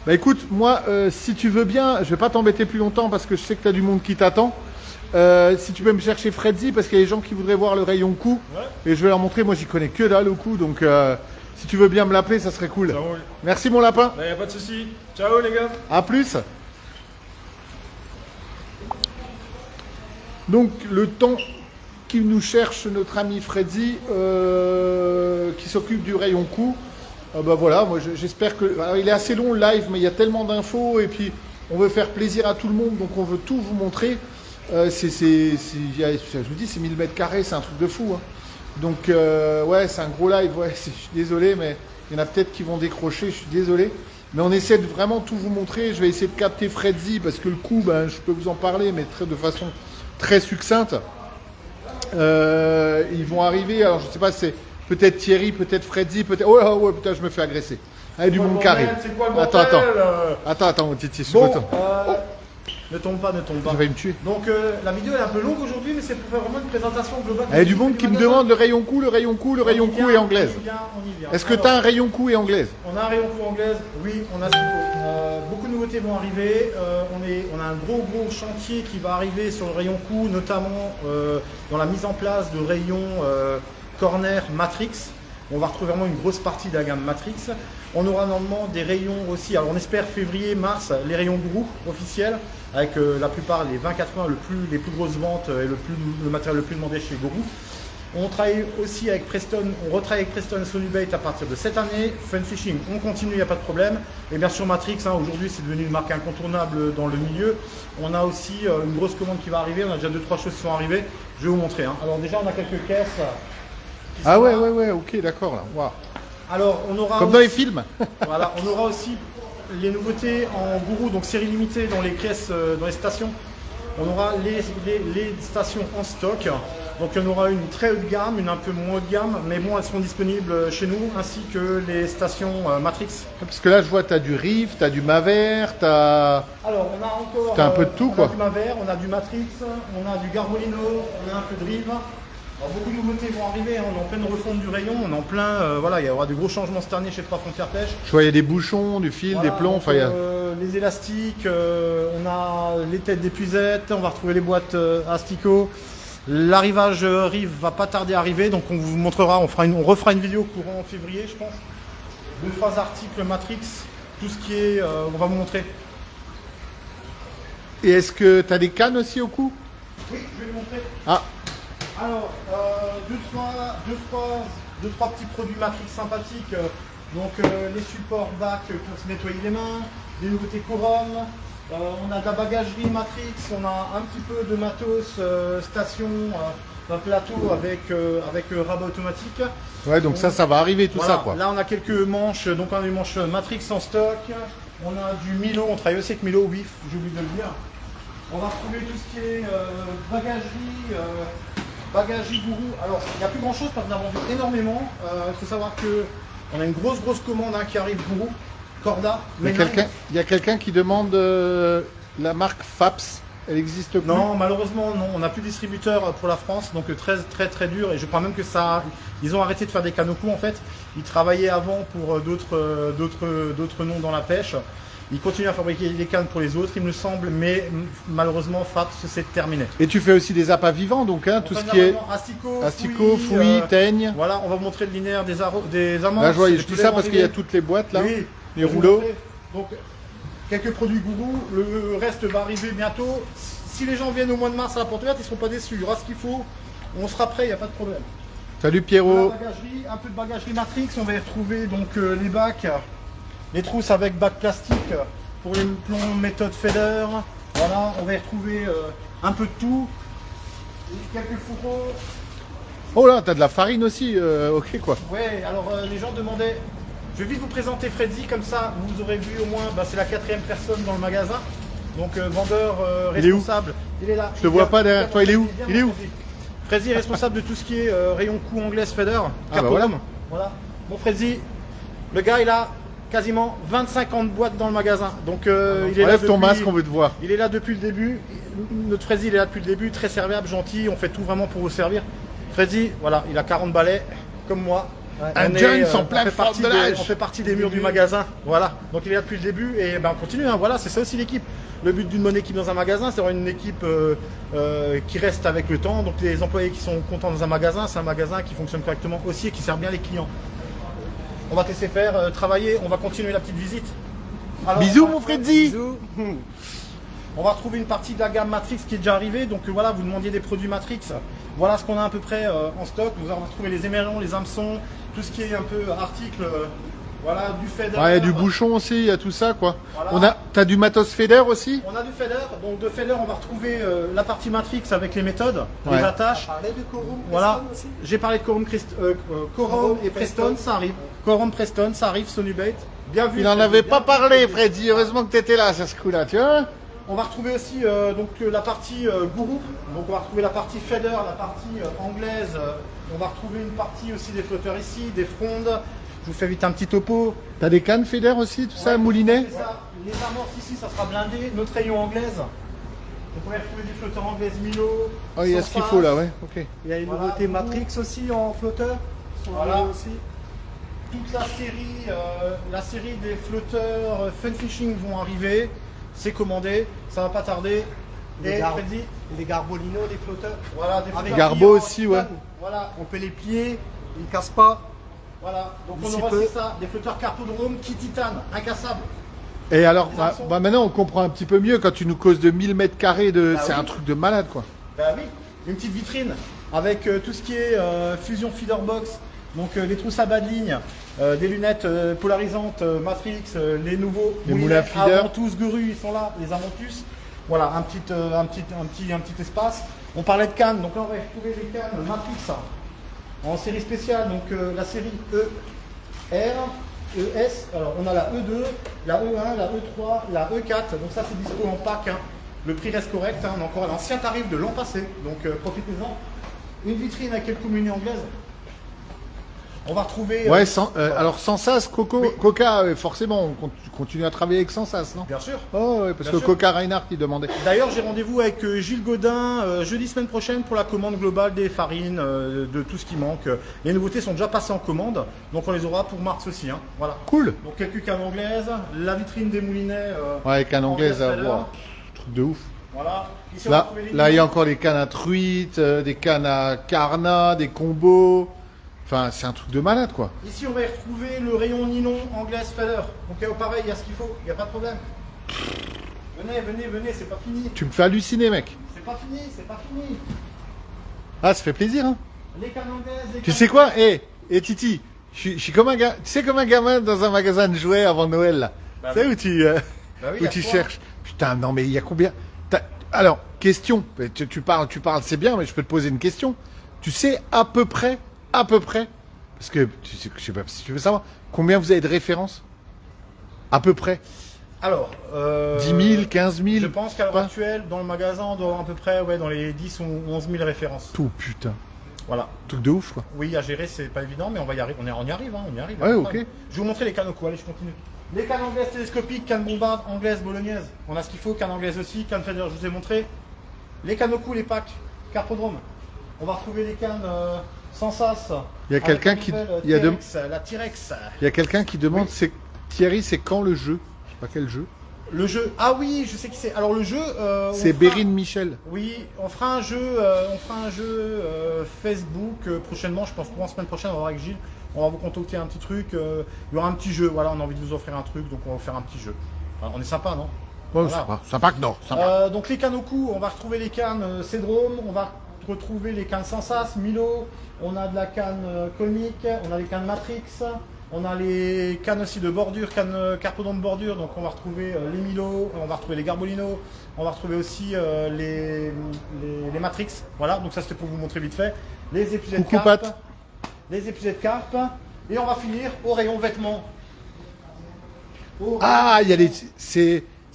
Bah écoute, moi, si tu veux bien, je vais pas t'embêter plus longtemps parce que je sais que tu as du monde qui t'attend. Si tu peux me chercher Fredzy, parce qu'il y a des gens qui voudraient voir le rayon coup. Ouais. Et je vais leur montrer, moi j'y connais que dalle au coup, donc si tu veux bien me l'appeler, ça serait cool. Ça roule. Merci mon lapin, Il n'y a pas de souci. Ciao les gars. à plus. Donc le temps qu'il nous cherche notre ami Fredzy, qui s'occupe du rayon coup. Bah voilà, moi j'espère que... Alors, il est assez long le live, mais il y a tellement d'infos et puis on veut faire plaisir à tout le monde, donc on veut tout vous montrer. Je vous dis, c'est 1000 mètres carrés, c'est un truc de fou. Hein. Donc ouais, c'est un gros live, ouais, je suis désolé, mais il y en a peut-être qui vont décrocher, je suis désolé. Mais on essaie de vraiment tout vous montrer. Je vais essayer de capter Fredzy parce que le coup, ben, je peux vous en parler, mais de façon très succincte. Ils vont arriver, alors je sais pas, c'est peut-être Thierry, peut-être Fredzy, peut-être... Oh là, ouais, putain, je me fais agresser. Allez, du monde carré. C'est quoi le Attends, bordel Attends, mon titi, je suis Bon, content. Ne tombe pas, ne tombe pas. Tu vas me tuer. Donc la vidéo est un peu longue aujourd'hui, mais c'est pour faire vraiment une présentation globale. Il y a du monde qui me demande le rayon cou, le rayon cou, le rayon cou et anglaise. On y vient. Est-ce que tu as un rayon cou et anglaise? On a un rayon cou anglaise, oui, on a ce qu'il faut. Beaucoup de nouveautés vont arriver. On a un gros chantier qui va arriver sur le rayon cou, notamment dans la mise en place de rayons corner Matrix. On va retrouver vraiment une grosse partie de la gamme Matrix. On aura normalement des rayons aussi, alors on espère février, mars, les rayons Guru officiels, avec la plupart, les 2080, les plus grosses ventes et le matériel le plus demandé chez Guru. On travaille aussi avec Preston, on retravaille avec Preston Sonybait à partir de cette année. Fun Fishing, on continue, il n'y a pas de problème. Et bien sûr Matrix, aujourd'hui c'est devenu une marque incontournable dans le milieu. On a aussi une grosse commande qui va arriver, on a déjà 2-3 choses qui sont arrivées. Je vais vous montrer. Alors déjà on a quelques caisses. Ah ouais, ok, d'accord là. Wow. Alors on aura comme aussi, dans les films. voilà, on aura aussi les nouveautés en Guru, donc série limitée dans les caisses, dans les stations. On aura les stations en stock. Donc il y en aura une très haut de gamme, une un peu moins haut de gamme, mais bon, elles seront disponibles chez nous, ainsi que les stations Matrix. Parce que là, je vois, tu as du Riff, tu as du Maver, tu as... Alors, on a encore... T'as un peu de tout, quoi. On a du Maver, on a du Matrix, on a du Garbolino, on a un peu de Rive. Alors, beaucoup de nouveautés vont arriver, hein. On est en pleine refonte du rayon, on est en plein... voilà, il y aura de gros changements cette année chez Trois Frontières Pêche. Je vois, il y a des bouchons, du fil, Voilà, des plombs, donc, enfin, il y a... les élastiques, on a les têtes d'épuisette, on va retrouver les boîtes asticots. L'arrivage Rive va pas tarder à arriver, donc on vous montrera, on refera une vidéo courant en février, je pense. 2-3 articles Matrix, tout ce qui est, on va vous montrer. Et est-ce que tu as des cannes aussi au cou? Oui, je vais vous montrer. Ah, Alors, deux, trois petits produits Matrix sympathiques. Donc les supports bac pour se nettoyer les mains, des nouveautés couronnes. On a de la bagagerie Matrix, on a un petit peu de matos station, un plateau avec rabat automatique. ouais, donc ça va arriver, tout Voilà, ça, quoi. là on a quelques manches, donc on a des manches Matrix en stock. On a du Milo, on travaille aussi avec Milo, oui, j'ai oublié de le dire. On va retrouver tout ce qui est bagagerie Guru. Alors il n'y a plus grand chose parce qu'on a vendu énormément. Il faut savoir que on a une grosse commande qui arrive Guru. Corda, Il y a quelqu'un qui demande la marque FAPS, elle existe plus? Non, malheureusement non, on n'a plus de distributeur pour la France, donc très dur, et je crois même que ça, ils ont arrêté de faire des cannes au cou en fait. Ils travaillaient avant pour d'autres noms dans la pêche. Ils continuent à fabriquer des cannes pour les autres, il me semble, mais malheureusement FAPS c'est terminé. Et tu fais aussi des appâts vivants, donc hein, tout ce qui est asticot, fouillis, teigne. Voilà, on va vous montrer le linéaire des amandes. Là, je dis ça parce qu'il y a toutes les boîtes là. Oui, les rouleaux. Donc, quelques produits Guru, le reste va arriver bientôt. Si les gens viennent au mois de mars à la porte ouverte, ils ne seront pas déçus. Il y aura ce qu'il faut, on sera prêt, il n'y a pas de problème. Salut Pierrot. Un peu de bagagerie Matrix, on va y retrouver donc les bacs, les trousses avec bac plastique pour les plombs méthode feeder. Voilà, on va y retrouver un peu de tout. Quelques fourreaux. Oh là, t'as de la farine aussi, ok quoi. Ouais, alors les gens demandaient. Je vais vite vous présenter Freddy, comme ça vous aurez vu au moins, c'est la 4e personne dans le magasin. Donc vendeur responsable. Il est là. Je te vois pas derrière toi, il est où? Il est où? Freddy est responsable de tout ce qui est rayon cou anglaise feeder. Ah bah voilà. Voilà. Bon Freddy, le gars il a quasiment 25 boîtes dans le magasin. Donc il est là Enlève ton masque, on veut te voir. Il est là depuis le début. Notre Freddy il est là depuis le début, très serviable, gentil, on fait tout vraiment pour vous servir. Freddy, voilà, il a 40 balais, comme moi. Un jeune sans plein forme de l'âge. On fait partie des murs du magasin, voilà. Donc il est là depuis le début et on continue, hein. Voilà, c'est ça aussi l'équipe. Le but d'une bonne équipe dans un magasin, c'est d'avoir une équipe qui reste avec le temps. Donc les employés qui sont contents dans un magasin, c'est un magasin qui fonctionne correctement aussi et qui sert bien les clients. On va te laisser faire travailler, on va continuer la petite visite. Alors, bisous mon Freddy. Bisous. On va retrouver une partie de la gamme Matrix qui est déjà arrivée. Donc voilà, vous demandiez des produits Matrix. Voilà ce qu'on a à peu près en stock. Vous allez retrouver les émergents, les hameçons, tout ce qui est un peu article. Voilà, du feeder. Ouais, il y a du bouchon aussi, il y a tout ça quoi. Voilà. T'as du matos feeder aussi? On a du feeder. Donc de feeder, on va retrouver la partie Matrix avec les méthodes, Ouais. les attaches. de Corum, Voilà, j'ai parlé de Corum et Preston, ça arrive. Corum, Preston, ça arrive, Sonybait. Bien vu. Il en avait pas parlé Freddy, heureusement que t'étais là sur ce coup là, tu vois. On va retrouver aussi la partie Guru, donc on va retrouver la partie feeder, la partie anglaise, on va retrouver une partie aussi des flotteurs ici, des frondes, Je vous fais vite un petit topo. T'as des cannes fédères aussi, tout ça, Ouais, moulinet? c'est ça. Les amorces ici, ça sera blindé. Notre rayon anglaise. Vous pouvez retrouver des flotteurs anglaises Milo. Oh, il y a ce qu'il faut là, ouais, ok. Il y a une Voilà, nouveauté vous- Matrix aussi en flotteur. Voilà. Aussi. Toute la série des flotteurs Fun Fishing vont arriver. C'est commandé, ça va pas tarder. Les Et gar- Freddy, Les Garbolino, des flotteurs. voilà, des flotteurs Garbo pliants, aussi, ouais. titane. Voilà, On peut les plier, ils cassent pas. voilà. Donc on D'ici aura peu. aussi ça, des flotteurs carpodrome qui titane, incassables. Et alors, Les bah, hameçons. bah, maintenant on comprend un petit peu mieux quand tu nous causes de 1000 mètres carrés de. Bah C'est oui. un truc de malade quoi. Bah oui, une petite vitrine avec tout ce qui est fusion feeder box, donc des trousses à bas de ligne, des lunettes polarisantes Matrix, les nouveaux Les moulinets moulins feeder. Aventus Guru, ils sont là, les Aventus. Voilà, un petit espace. On parlait de cannes, donc là on va retrouver les cannes Matrix en série spéciale, donc la série ER, ES, alors on a la E2, la E1, la E3, la E4, donc ça c'est dispo en pack, hein. Le prix reste correct, hein. On a encore l'ancien tarif de l'an passé, donc profitez-en. Une vitrine avec quelques menus anglaises. On va retrouver... Ouais, alors sans sas, Oui. Coca, forcément, on continue à travailler avec sans sas, non? Bien sûr. Oh, ouais, parce Bien que sûr. Coca Reinhardt il demandait. D'ailleurs, j'ai rendez-vous avec Gilles Godin jeudi semaine prochaine pour la commande globale des farines, de tout ce qui manque. Les nouveautés sont déjà passées en commande, donc on les aura pour mars aussi, hein. Voilà. Cool. Donc quelques cannes anglaises, la vitrine des moulinets. Ouais, canne anglaise, Anglaise, wow, truc de ouf. Voilà. Ici, on va Là, retrouver les là, il y a lignes. encore des cannes à truite, des cannes à carnat, des combos. Enfin, c'est un truc de malade, quoi. Ici, on va y retrouver le rayon nylon anglaise feather. Donc pareil, il y a ce qu'il faut, il n'y a pas de problème. Venez, c'est pas fini. Tu me fais halluciner, mec. C'est pas fini. Ah, ça fait plaisir, hein. Les cannes anglaises, les Tu cannes- sais quoi? Titi, je suis comme un gars. Tu sais, comme un gamin dans un magasin de jouets avant Noël, là. Bah tu sais où Bah oui, où à tu toi. cherches. Putain, non, mais il y a combien? Alors, question. Tu parles, c'est bien, mais je peux te poser une question. Tu sais à peu près, parce que je sais pas si tu veux savoir, combien vous avez de références? À peu près. Alors, 10 000, 15 000? je pense qu'à l'heure pas actuelle, dans le magasin, on doit avoir à peu près dans les 10 ou 11 000 références. Tout, putain. Voilà. Truc de ouf, quoi. Oui, à gérer, c'est pas évident, mais on va y arriver. On y arrive, hein, on y arrive. Ouais, pas de ok. problème. Je vais vous montrer les cannes au cou. Allez, je continue. Les cannes anglaises télescopiques, cannes bombardes anglaises bolognaises. On a ce qu'il faut, cannes anglaises aussi, cannes feather, je vous ai montré. Les cannes au cou, les packs, carpodrome. On va retrouver les cannes sans sas. Il y a Avec quelqu'un la qui- nouvelle il y a de- T-Rex, la T-Rex. Il y a quelqu'un qui demande, Thierry, c'est quand le jeu? Je sais pas quel jeu. Le jeu. Ah oui, je sais qui c'est. Alors le jeu. on C'est fera- Bérine Michel. Oui, on fera un jeu, Facebook prochainement. Je pense que la semaine prochaine, on va voir avec Gilles. On va vous concocter un petit truc. Il y aura un petit jeu. Voilà, on a envie de vous offrir un truc, donc on va vous faire un petit jeu. Voilà, on est sympa, non? Ouais, Voilà. sympa que non. Sympa. Donc les cannes au cou, on va retrouver les cannes Cédrome, on va retrouver les cannes sans sas, Milo, on a de la canne conique, on a les cannes Matrix, on a les cannes aussi de bordure, cannes carpodome bordure, donc on va retrouver les Milo, on va retrouver les Garbolino, on va retrouver aussi les Matrix, voilà, donc ça c'était pour vous montrer vite fait, les épuisés de Coucou, carpe, Pat. les épuisés de carpe, et on va finir au rayon vêtements. Au Ah, il y a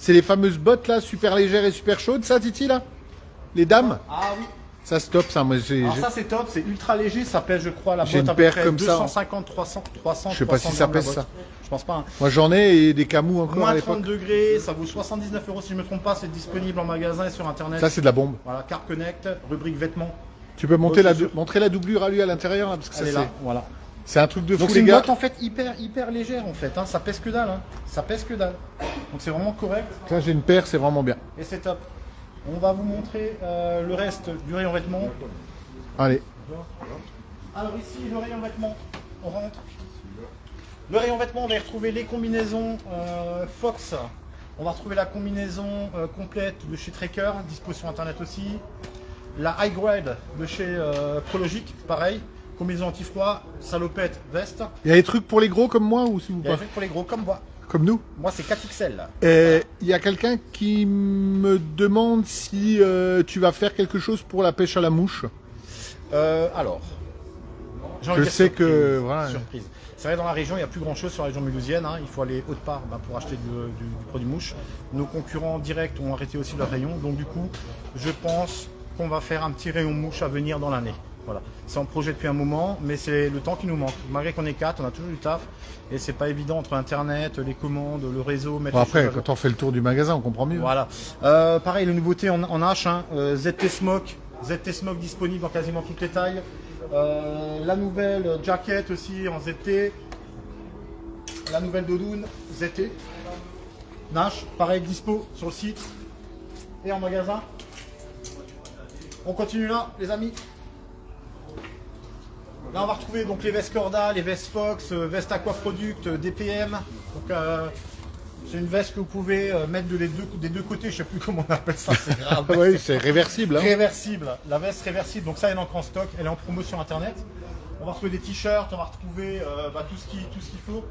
c'est les fameuses bottes là, super légères et super chaudes, ça, Titi, là? Les dames? Ah oui. Ça, stop, ça. Moi, Alors ça c'est top, c'est ultra léger, ça pèse je crois la J'ai boîte une à peu paire près comme ça, hein. 250, 300, Je sais pas si ça grammes la pèse, boîte. ça. Je pense pas. Hein. moi, j'en ai et des camous encore à Moins 30 l'époque. degrés, ça vaut 79 € si je me trompe pas, c'est disponible en magasin et sur internet. Ça, c'est de la bombe. Voilà, Carp Connect, rubrique vêtements. Tu peux monter Oh, c'est sûr. montrer la doublure à lui à l'intérieur, là, parce que ça, Elle est là, voilà. c'est un truc de fou, Donc c'est les une gars. boîte en fait hyper légère en fait, hein. Ça pèse que dalle, hein. Ça pèse que dalle. Donc c'est vraiment correct Là, j'ai une paire, c'est vraiment bien. et c'est top. On va vous montrer le reste du rayon vêtements. Allez. Alors ici, le rayon vêtements, on rentre. Le rayon vêtements, on va y retrouver les combinaisons Fox. On va retrouver la combinaison complète de chez Trekker, dispo sur internet aussi. La High Grade de chez Prologic, pareil. Combinaison anti-froid, salopette, veste. Il y a des trucs pour les gros comme moi ou Il y a pas? des trucs pour les gros comme moi. Comme nous? Moi, c'est 4XL. Et il y a quelqu'un qui me demande si tu vas faire quelque chose pour la pêche à la mouche. Alors, j'ai envie Je de dire sais surprise, que, voilà. surprise. C'est vrai, dans la région, il n'y a plus grand chose sur la région mulhousienne. Hein. Il faut aller haute part pour acheter du produit mouche. Nos concurrents directs ont arrêté aussi leur rayon. Donc, du coup, je pense qu'on va faire un petit rayon mouche à venir dans l'année. Voilà. C'est en projet depuis un moment, mais c'est le temps qui nous manque. Malgré qu'on est 4, on a toujours du taf. Et c'est pas évident entre Internet, les commandes, le réseau, mettre Bon, les après, choses à jour. quand on fait le tour du magasin, on comprend mieux. Voilà. Pareil, les nouveautés en H, hein, ZT Smoke disponible en quasiment toutes les tailles. La nouvelle jacket aussi en ZT. La nouvelle doudoune ZT. Nash, pareil, dispo sur le site et en magasin. On continue là, les amis. Là, on va retrouver donc les vestes Corda, les vestes Fox, vestes Aqua Product, DPM. Donc, c'est une veste que vous pouvez mettre des deux côtés, je sais plus comment on appelle ça, c'est grave. Oui, c'est réversible. Hein. Réversible, la veste réversible, donc ça elle est encore en stock, elle est en promo sur internet. On va retrouver des t-shirts, on va retrouver tout ce qu'il faut.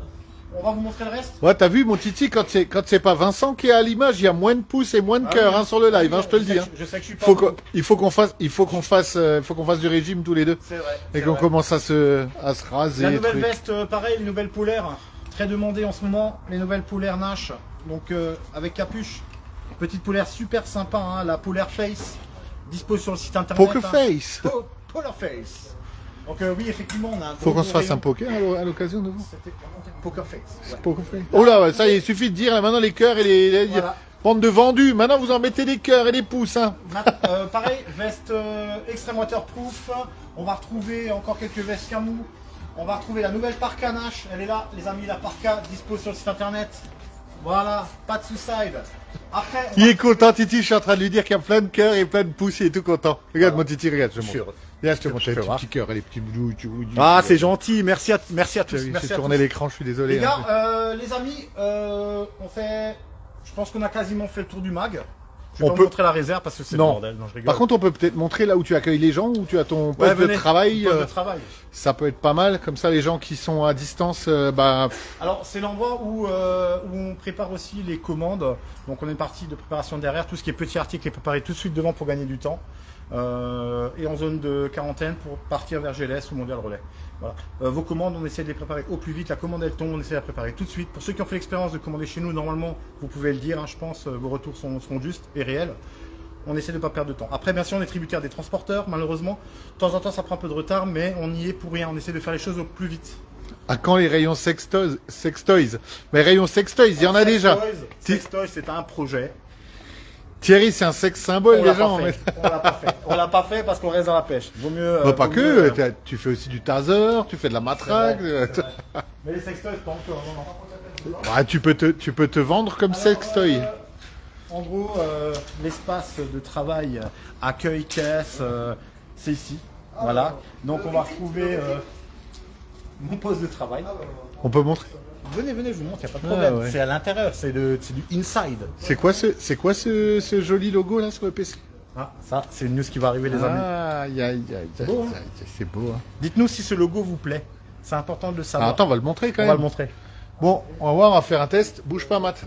On va vous montrer le reste. Ouais, t'as vu mon Titi, quand c'est pas Vincent qui est à l'image, il y a moins de pouces et moins de cœur hein, sur le live, hein, je te le dis. Hein. Je sais que je suis pas. Il faut qu'on fasse du régime tous les deux. C'est vrai. Et qu'on commence à se raser. La nouvelle truc. veste, pareil, les nouvelles polaires, très demandées en ce moment, les nouvelles polaires Nash, donc avec capuche. Petite polaire super sympa, hein, la Polar Face, dispo sur le site internet. Poker hein. face. Polar Face. Donc oui, effectivement, on a un Faut gros qu'on se fasse rayon. un poker à l'occasion de vous. C'était Poker Face. ouais. Poker face. Oh là, ouais, ça y est, il suffit de dire hein, maintenant les cœurs et les Voilà. bandes de vendus. Maintenant vous en mettez des cœurs et des pouces. Hein. Pareil, veste extrême waterproof. On va retrouver encore quelques vestes Camou. On va retrouver la nouvelle parka Nash. Elle est là, les amis, la parka dispo sur le site internet. Voilà, pas de suicide. Après, on Il va- est content, Titi. Je suis en train de lui dire qu'il y a plein de cœurs et plein de pouces. Il est tout content. Regarde mon Titi, regarde, je te montre. Viens, je te montre les fais petits voir. petits cœurs et les petits boudous. Ah, c'est gentil. Merci à tous. J'ai Merci à tourné tous. l'écran, je suis désolé. Les gars, hein. les amis, on fait. Je pense qu'on a quasiment fait le tour du mag. Je vais On pas peut- vous montrer la réserve parce que c'est le Non. bordel. Non, je rigole. Par contre, on peut peut-être montrer là où tu accueilles les gens, où tu as ton Ouais, poste de venez. travail. Poste de travail. Ça peut être pas mal. Comme ça, les gens qui sont à distance, Alors, c'est l'endroit où on prépare aussi les commandes. Donc, on est parti de préparation derrière. Tout ce qui est petit article est préparé tout de suite devant pour gagner du temps. Et en zone de quarantaine pour partir vers GLS ou Mondial Relais. Voilà. Vos commandes, on essaie de les préparer au plus vite. La commande, elle tombe, on essaie de la préparer tout de suite. Pour ceux qui ont fait l'expérience de commander chez nous, normalement, vous pouvez le dire, hein, je pense, vos retours seront justes et réels. On essaie de ne pas perdre de temps. Après, bien sûr, on est tributaire des transporteurs, malheureusement. De temps en temps, ça prend un peu de retard, mais on y est pour rien. On essaie de faire les choses au plus vite. à quand les rayons sextoys? Mais rayons sextoys, il y en a déjà. Sextoys, c'est un projet. Thierry, c'est un sexe symbole On l'a déjà. pas fait. On l'a pas fait. On l'a pas fait parce qu'on reste dans la pêche. Vaut mieux. Bah, pas vaut que, mieux, tu fais aussi du taser, tu fais de la matraque. Mais les sextoys, pas encore. Non, non. Bah, tu peux te vendre comme sextoy. En gros, l'espace de travail, accueil, caisse, c'est ici. Voilà. Donc on va retrouver mon poste de travail. On peut montrer. Venez, je vous montre, il n'y a pas de problème. ouais. C'est à l'intérieur, c'est du inside. C'est quoi ce joli logo là sur le PC? Ah, ça, c'est une news qui va arriver, les amis. Aïe, aïe, aïe, beau, hein. c'est beau. Hein. Dites-nous si ce logo vous plaît. C'est important de le Ah, savoir. attends, on va le montrer quand on même. va le montrer. Bon, on va voir, on va faire un test. Bouge pas, Matt.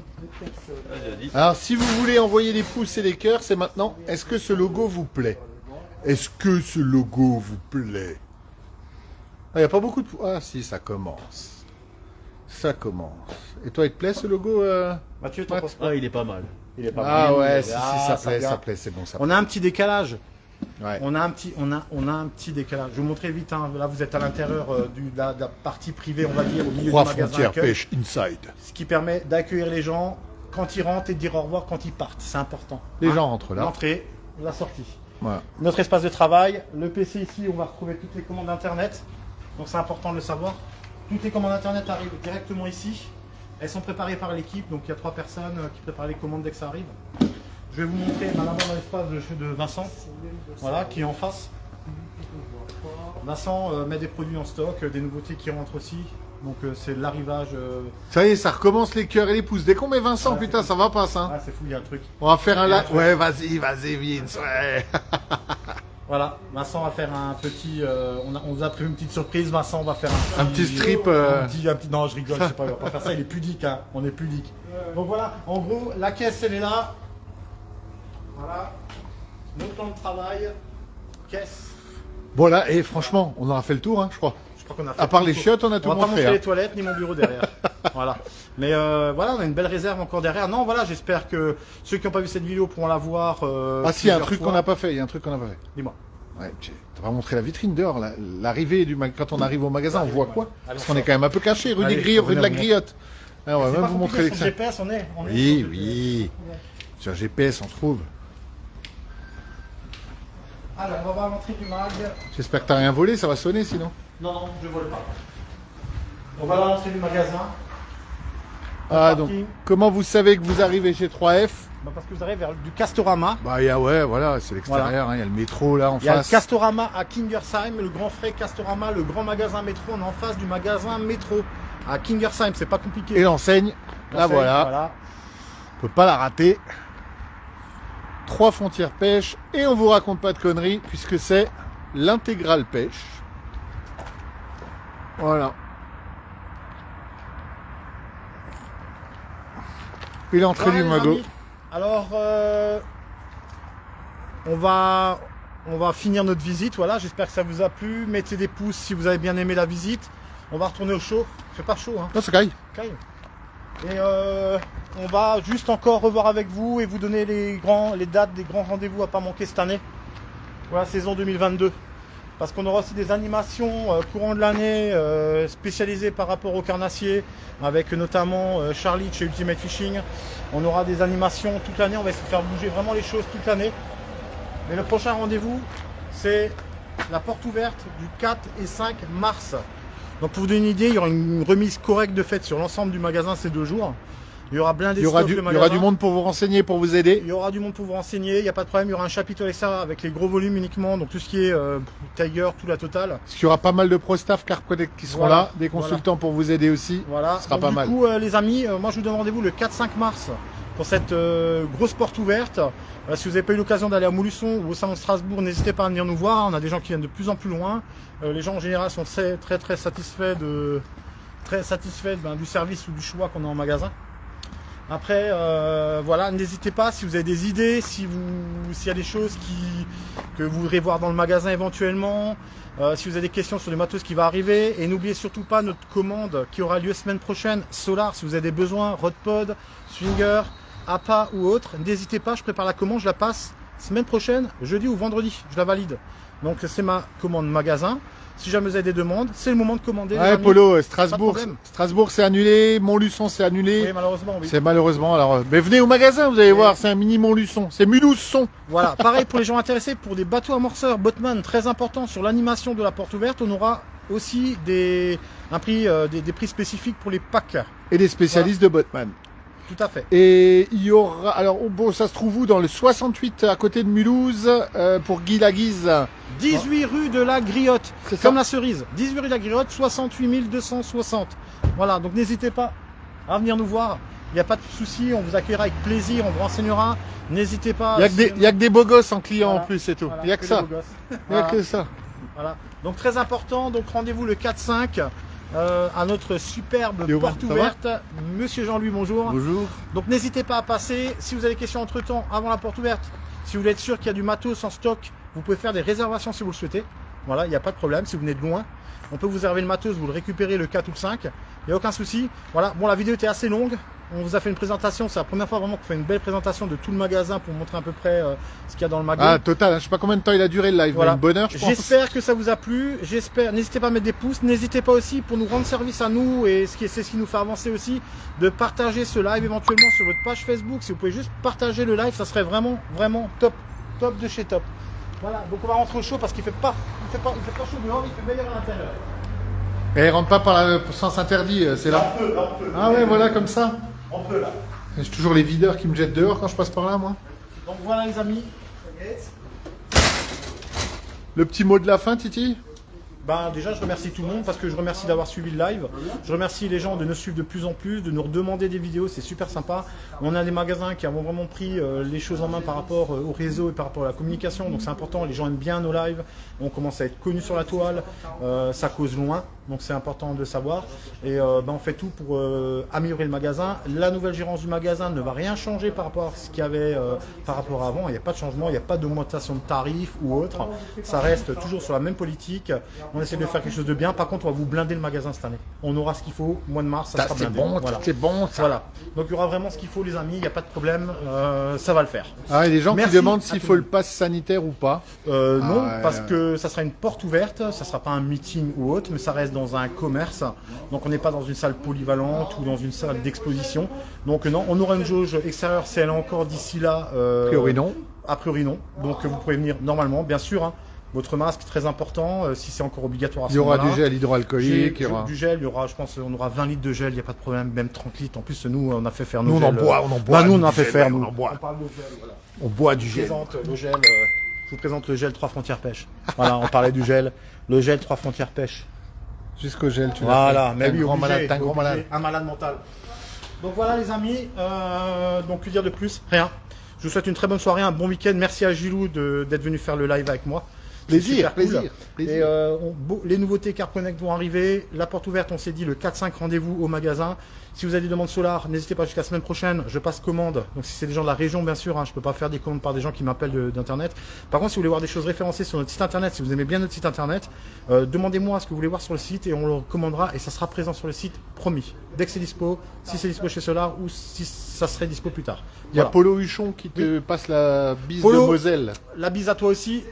Alors, si vous voulez envoyer des pouces et des cœurs, c'est maintenant. Est-ce que ce logo vous plaît? Est-ce que ce logo vous plaît? Il n'y a pas beaucoup de pouces. Ah, si, ça commence. Ça commence. Et toi, il te plaît ce logo Mathieu, t'en Matt penses quoi? Ah, il est pas mal. Il est pas Ah mal. ouais, si, Ah, ça plaît, vient. ça plaît, c'est bon, ça plaît. On a un petit décalage. Ouais. On a un petit décalage. Je vais vous montrer vite. Hein. Là, vous êtes à l'intérieur de la partie privée, on va dire, au milieu Trois du magasin frontières accueil, pêche inside. ce qui permet d'accueillir les gens quand ils rentrent et de dire au revoir quand ils partent. C'est important. Les Hein. gens rentrent là. L'entrée, la sortie. Voilà. Notre espace de travail, le PC ici, on va retrouver toutes les commandes internet. Donc c'est important de le savoir. Toutes les commandes internet arrivent directement ici. Elles sont préparées par l'équipe, donc il y a 3 personnes qui préparent les commandes dès que ça arrive. Je vais vous montrer là-bas dans l'espace de Vincent, voilà, qui est en face. Vincent met des produits en stock, des nouveautés qui rentrent aussi. Donc c'est l'arrivage. Ça y est, ça recommence les cœurs et les pouces. Dès qu'on met Vincent, putain, ça va pas ça. Ah, c'est fou, il y a un truc. On va faire un Il y a un live. truc. Ouais, vas-y, Vince, ouais. Voilà, Vincent va faire un petit. On vous a prévu une petite surprise. Vincent va faire Un petit strip. un petit- non, je rigole, je sais pas, il va pas faire ça, il est pudique, hein. On est pudique. Donc voilà, en gros, la caisse elle est là. Voilà. Notre plan de travail. Caisse. Voilà, et franchement, on aura fait le tour, hein, je crois. Je crois qu'on a fait À part tout les le tour. chiottes, on a tout On va pas montré. montrer hein. les toilettes ni mon bureau derrière. Voilà. Mais voilà, on a une belle réserve encore derrière. Non, voilà, j'espère que ceux qui n'ont pas vu cette vidéo pourront la voir. Ah si, il y a un plusieurs truc fois. qu'on n'a pas fait, il y a un truc qu'on n'a pas fait. Dis-moi. Ouais, t'as pas montré la vitrine dehors, l'arrivée quand on arrive au magasin, on voit quoi? Parce qu'on est quand même un peu caché, rue des Griottes, rue de la Griotte. Ah, on va même vous montrer sur GPS, on est Oui, oui. Sur GPS, on trouve. Alors, on va voir l'entrée du mag. J'espère que t'as rien volé, ça va sonner sinon. Non, non, je ne vole pas. On va à l'entrée du magasin. Ah, donc, comment vous savez que vous arrivez chez 3F? Bah, parce que vous arrivez vers du Castorama. Bah, ouais, voilà, c'est l'extérieur, hein, il y a le métro là en Il y a le face. Castorama à Kingersheim, le grand frais Castorama, le grand magasin métro, on est en face du magasin métro à Kingersheim, c'est pas compliqué. Et l'enseigne, là L'enseigne, voilà. On peut pas la rater. 3 frontières pêche et on vous raconte pas de conneries puisque c'est l'intégrale pêche. Voilà. Et l'entrée Voilà, du les magot. amis. Alors, on va finir notre visite. Voilà, j'espère que ça vous a plu. Mettez des pouces si vous avez bien aimé la visite. On va retourner au chaud. Il fait pas chaud, hein. Non, c'est caille. Caille. Et on va juste encore revoir avec vous et vous donner les dates des grands rendez-vous à pas manquer cette année. Voilà, saison 2022. Parce qu'on aura aussi des animations courant de l'année spécialisées par rapport au carnassier, avec notamment Charlie de chez Ultimate Fishing. On aura des animations toute l'année, on va essayer de faire bouger vraiment les choses toute l'année. Mais le prochain rendez-vous, c'est la porte ouverte du 4 et 5 mars. Donc pour vous donner une idée, il y aura une remise correcte de fête sur l'ensemble du magasin ces 2 jours. Il y aura blindé Il y aura du monde pour vous renseigner, pour vous aider. Il y aura du monde pour vous renseigner, il n'y a pas de problème. Il y aura un chapitre à l'extérieur avec les gros volumes uniquement, donc tout ce qui est Tiger, tout la totale. Parce qu'il y aura pas mal de pro staff Carp Connect qui seront Voilà, là, des consultants pour vous aider aussi. Voilà, Ce sera donc, pas du mal. coup, les amis, moi je vous donne rendez-vous le 4-5 mars pour cette grosse porte ouverte. Si vous n'avez pas eu l'occasion d'aller à Montluçon ou au salon de Strasbourg, n'hésitez pas à venir nous voir. On a des gens qui viennent de plus en plus loin. Les gens en général sont très satisfaits du service ou du choix qu'on a en magasin. Après, voilà, n'hésitez pas si vous avez des idées, s'il y a des choses que vous voudrez voir dans le magasin éventuellement, si vous avez des questions sur les matos qui va arriver. Et n'oubliez surtout pas notre commande qui aura lieu semaine prochaine, Solar, si vous avez des besoins, Rodpod, Swinger, APA ou autre, n'hésitez pas, je prépare la commande, je la passe semaine prochaine, jeudi ou vendredi, je la valide. Donc c'est ma commande magasin. Si jamais vous avez des demandes, c'est le moment de commander. Ouais, Polo, Strasbourg c'est annulé, Montluçon c'est annulé. Oui, malheureusement, oui. C'est malheureusement, alors, mais venez au magasin, vous allez voir, c'est un mini Montluçon, c'est Mulhouse-son. Voilà, pareil pour les gens intéressés pour des bateaux amorceurs, Botman, très important sur l'animation de la porte ouverte, on aura aussi des prix spécifiques pour les packs. Et des spécialistes de Botman. Tout à fait. Et il y aura, alors bon, ça se trouve où? Dans le 68 à côté de Mulhouse, pour Guy Laguise. 18 rue de la Griotte, C'est ça. comme la cerise. 18 rue de la Griotte, 68 260. Voilà, donc n'hésitez pas à venir nous voir. Il n'y a pas de souci, on vous accueillera avec plaisir, on vous renseignera. N'hésitez pas. Il y a que des beaux gosses en client Voilà. en plus, c'est tout. Voilà, Il y a que ça. des beaux gosses. Il y a Voilà. que ça. Voilà. Donc très important, donc rendez-vous le 4-5 à notre superbe Léo, porte ça va ouverte. Monsieur Jean-Louis, bonjour. Bonjour. Donc n'hésitez pas à passer. Si vous avez des questions entre temps, avant la porte ouverte, si vous voulez être sûr qu'il y a du matos en stock, vous pouvez faire des réservations si vous le souhaitez. Voilà, il n'y a pas de problème. Si vous venez de loin, on peut vous réserver le matos, vous le récupérez le 4 ou le 5. Il n'y a aucun souci. Voilà, bon, la vidéo était assez longue. On vous a fait une présentation. C'est la première fois vraiment qu'on fait une belle présentation de tout le magasin pour montrer à peu près ce qu'il y a dans le magasin. Ah, total, je sais pas combien de temps il a duré le live, Voilà. mais une bonne heure, je pense. J'espère que ça vous a plu. J'espère. N'hésitez pas à mettre des pouces. N'hésitez pas aussi pour nous rendre service à nous et c'est ce qui nous fait avancer aussi de partager ce live éventuellement sur votre page Facebook. Si vous pouvez juste partager le live, ça serait vraiment top de chez top. Voilà. Donc on va rentrer au chaud parce qu'il fait pas chaud dehors, il fait meilleur à l'intérieur. Et rentre pas par le sens interdit, c'est là. On peut. Ah ouais, voilà, comme ça. On peut là. J'ai toujours les videurs qui me jettent dehors quand je passe par là, moi. Donc voilà les amis. Le petit mot de la fin, Titi? Ben, déjà, je remercie tout le monde parce que je remercie d'avoir suivi le live. Je remercie les gens de nous suivre de plus en plus, de nous redemander des vidéos, c'est super sympa. On a des magasins qui ont vraiment pris les choses en main par rapport au réseau et par rapport à la communication, donc c'est important. Les gens aiment bien nos lives, on commence à être connus sur la toile, ça cause loin. donc c'est important de le savoir. Et on fait tout pour améliorer le magasin. La nouvelle gérance du magasin ne va rien changer par rapport à ce qu'il y avait par rapport à avant. Il n'y a pas de changement, il n'y a pas d'augmentation de tarifs ou autre. Ça reste toujours sur la même politique. On essaie de faire quelque chose de bien. Par contre, on va vous blinder le magasin cette année. On aura ce qu'il faut. Mois de mars, ça sera C'est blindé. bon, Voilà. c'est bon. Ça. Voilà. Donc il y aura vraiment ce qu'il faut, les amis. Il n'y a pas de problème. Ça va le faire. Ah, il y a des gens Merci qui demandent à s'il tout faut le le pass sanitaire ou pas. Non, ouais, parce ouais. que ça sera une porte ouverte, ça sera pas un meeting ou autre, mais ça reste dans un commerce. Donc on n'est pas dans une salle polyvalente ou dans une salle d'exposition. Donc non, on aura une jauge extérieure si elle est encore d'ici là. A priori, non. A priori non. Donc vous pouvez venir normalement, bien sûr. Hein. Votre masque très important, si c'est encore obligatoire à ce Il y aura moment-là. du gel hydroalcoolique. Il y aura... Du gel, il y aura, je pense, on aura 20 litres de gel, il n'y a pas de problème, même 30 litres. En plus, nous, on a fait faire nos Nous, on gels. en boit, on en boit. Bah, nous, on en a du fait gel, faire, ouais, nous. on en boit. On parle de gel, voilà. On boit du Je gel. présente le gel, je vous présente le gel 3 frontières pêche. Voilà, on parlait du gel. Le gel 3 frontières pêche. Jusqu'au gel, tu l'as Voilà, fait. mais T'es oui, un grand obligé, malade, t'es un grand obligé, malade. un malade mental. Donc voilà les amis, donc que dire de plus? Rien. Je vous souhaite une très bonne soirée, un bon week-end. Merci à Gilou d'être venu faire le live avec moi. C'est Plaisir, super cool. plaisir, plaisir. Et les nouveautés Car Connect vont arriver. La porte ouverte, on s'est dit le 4-5 rendez-vous au magasin. Si vous avez des demandes Solar, n'hésitez pas jusqu'à la semaine prochaine. Je passe commande. Donc si c'est des gens de la région, bien sûr, hein, je peux pas faire des commandes par des gens qui m'appellent d'internet. Par contre, si vous voulez voir des choses référencées sur notre site internet, si vous aimez bien notre site internet, demandez-moi ce que vous voulez voir sur le site et on le commandera et ça sera présent sur le site, promis. Dès que c'est dispo, si c'est dispo chez Solar ou si ça serait dispo plus tard. Il y a Voilà. Polo Huchon qui te passe la bise Polo. de Moselle. La bise à toi aussi,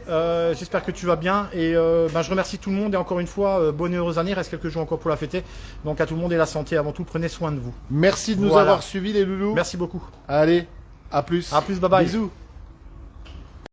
j'espère que tu vas bien et je remercie tout le monde et encore une fois, bonne et heureuse année, il reste quelques jours encore pour la fêter. Donc à tout le monde et la santé avant tout, prenez soin de vous. Merci de nous Voilà. avoir suivis les loulous. Merci beaucoup. Allez, à plus. À plus, bye bye. Bisous.